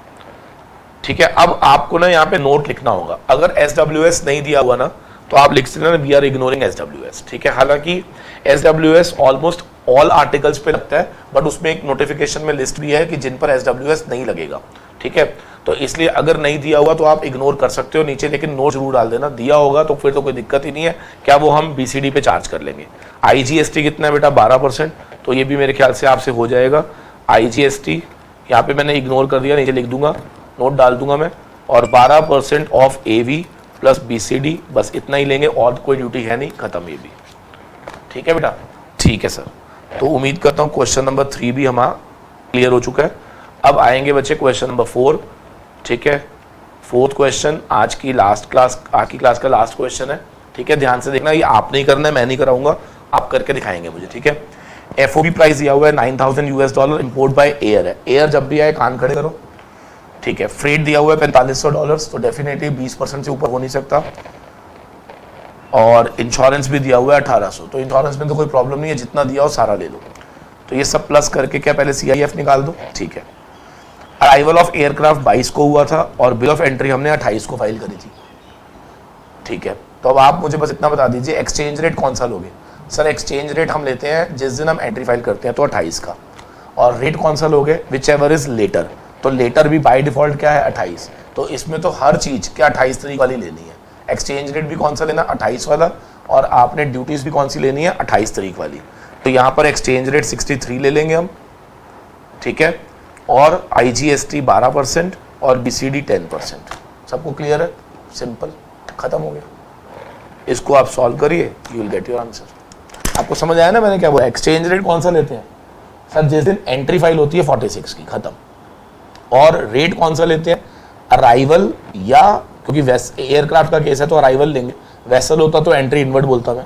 ठीक है। अब आपको ना यहाँ पे नोट लिखना होगा, अगर SWS नहीं दिया हुआ ना तो आप लिख सकते हैं वी आर इग्नोरिंग SWS, ठीक है। हालांकि SWS ऑलमोस्ट ऑल आर्टिकल्स पे लगता है, बट उसमें एक नोटिफिकेशन में लिस्ट भी है कि जिन पर SWS नहीं लगेगा, ठीक है। तो इसलिए अगर नहीं दिया हुआ तो आप इग्नोर कर सकते हो नीचे, लेकिन नोट जरूर डाल देना। दिया होगा तो फिर तो कोई दिक्कत ही नहीं है, क्या वो हम BCD पे चार्ज कर लेंगे। IGST कितना है बेटा 12%, तो ये भी मेरे ख्याल से आपसे हो जाएगा। IGST यहाँ पे मैंने इग्नोर कर दिया, नीचे लिख दूंगा, नोट डाल दूंगा मैं, और 12% ऑफ AV प्लस BCD, बस इतना ही लेंगे, और कोई ड्यूटी है नहीं, खत्म ये भी, ठीक है बेटा। ठीक है सर, तो उम्मीद करता हूँ क्वेश्चन नंबर 3 भी हमारा क्लियर हो चुका है। अब आएंगे बच्चे क्वेश्चन नंबर 4, ठीक है। फोर्थ क्वेश्चन आज की क्लास का लास्ट क्वेश्चन है, ठीक है। ध्यान से देखना, ये आपने ही करना है, मैं नहीं कराऊंगा, आप करके दिखाएंगे मुझे, ठीक है। FOB प्राइस दिया हुआ है $9,000, इंपोर्ट बाय एयर है। एयर जब भी आए कान खड़े करो, ठीक है। फ्रेट दिया हुआ है $4500, तो डेफिनेटली 20% से ऊपर हो नहीं सकता। और इंश्योरेंस भी दिया हुआ है 1800, तो इंश्योरेंस में तो कोई प्रॉब्लम नहीं है, जितना दिया हो सारा ले लो। तो ये सब प्लस करके क्या पहले CIF निकाल दो, ठीक है। अराइवल ऑफ एयरक्राफ्ट 22 को हुआ था और बिल ऑफ एंट्री हमने 28 को फाइल करी थी, ठीक है। तो अब आप मुझे बस इतना बता दीजिए एक्सचेंज रेट कौन सा लोगे। सर एक्सचेंज रेट हम लेते हैं जिस दिन हम एंट्री फाइल करते हैं, तो 28 का। और रेट कौन सा लोगे, विच एवर इज लेटर, तो लेटर भी बाय डिफॉल्ट क्या है 28, तो इसमें तो हर चीज़ क्या 28 तारीख वाली लेनी है। एक्सचेंज रेट भी कौन सा लेना 28 वाला, और आपने ड्यूटीज़ भी कौन सी लेनी है 28 तारीख वाली। तो यहाँ पर एक्सचेंज रेट 63 ले लेंगे हम, ठीक है। और IGST 12% और BCD 10%। सबको क्लियर है, सिंपल, खत्म हो गया। इसको आप सॉल्व करिए, you will get your answer. आपको समझ आया ना मैंने क्या बोला। एक्सचेंज रेट कौन सा लेते हैं सर, जिस दिन एंट्री फाइल होती है 46 की, खत्म। और रेट कौन सा लेते हैं, अराइवल, या क्योंकि एयरक्राफ्ट का केस है तो अराइवल लेंगे, वेसल होता तो एंट्री इनवर्ट बोलता मैं,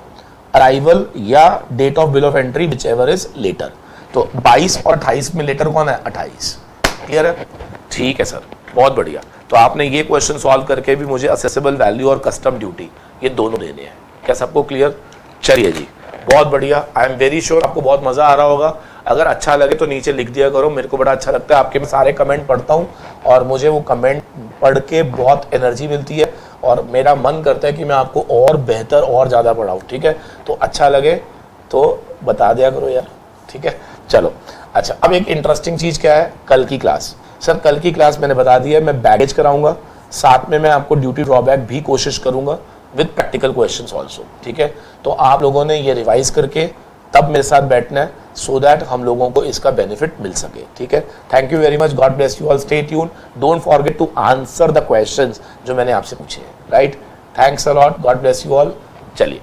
अराइवल या date of bill of entry whichever is later. तो 22 और 28 में लेटर कौन है 28, क्लियर है, ठीक है सर, बहुत बढ़िया। तो आपने ये क्वेश्चन सॉल्व करके भी मुझे असेसेबल वैल्यू और कस्टम ड्यूटी ये दोनों देने हैं, क्या सबको क्लियर। चलिए जी, बहुत बढ़िया। आई एम वेरी श्योर आपको बहुत मज़ा आ रहा होगा। अगर अच्छा लगे तो नीचे लिख दिया करो, मेरे को बड़ा अच्छा लगता है आपके, मैं सारे कमेंट पढ़ता हूँ और मुझे वो कमेंट पढ़ के बहुत एनर्जी मिलती है और मेरा मन करता है कि मैं आपको और बेहतर और ज़्यादा पढ़ाऊँ, ठीक है। तो अच्छा लगे तो बता दिया करो यार, ठीक है। चलो अच्छा, अब एक इंटरेस्टिंग चीज़ क्या है, कल की क्लास। सर कल की क्लास मैंने बता दिया है, मैं बैगेज कराऊंगा, साथ में मैं आपको ड्यूटी ड्रॉबैक भी कोशिश करूंगा विद प्रैक्टिकल क्वेश्चंस ऑल्सो, ठीक है। तो आप लोगों ने ये रिवाइज करके तब मेरे साथ बैठना है, सो दैट हम लोगों को इसका बेनिफिट मिल सके, ठीक है। Thank you very much, God bless you all, stay tune, don't forget to answer the questions जो मैंने आपसे पूछे हैं, right. Thanks a lot, God bless you all. चलिए।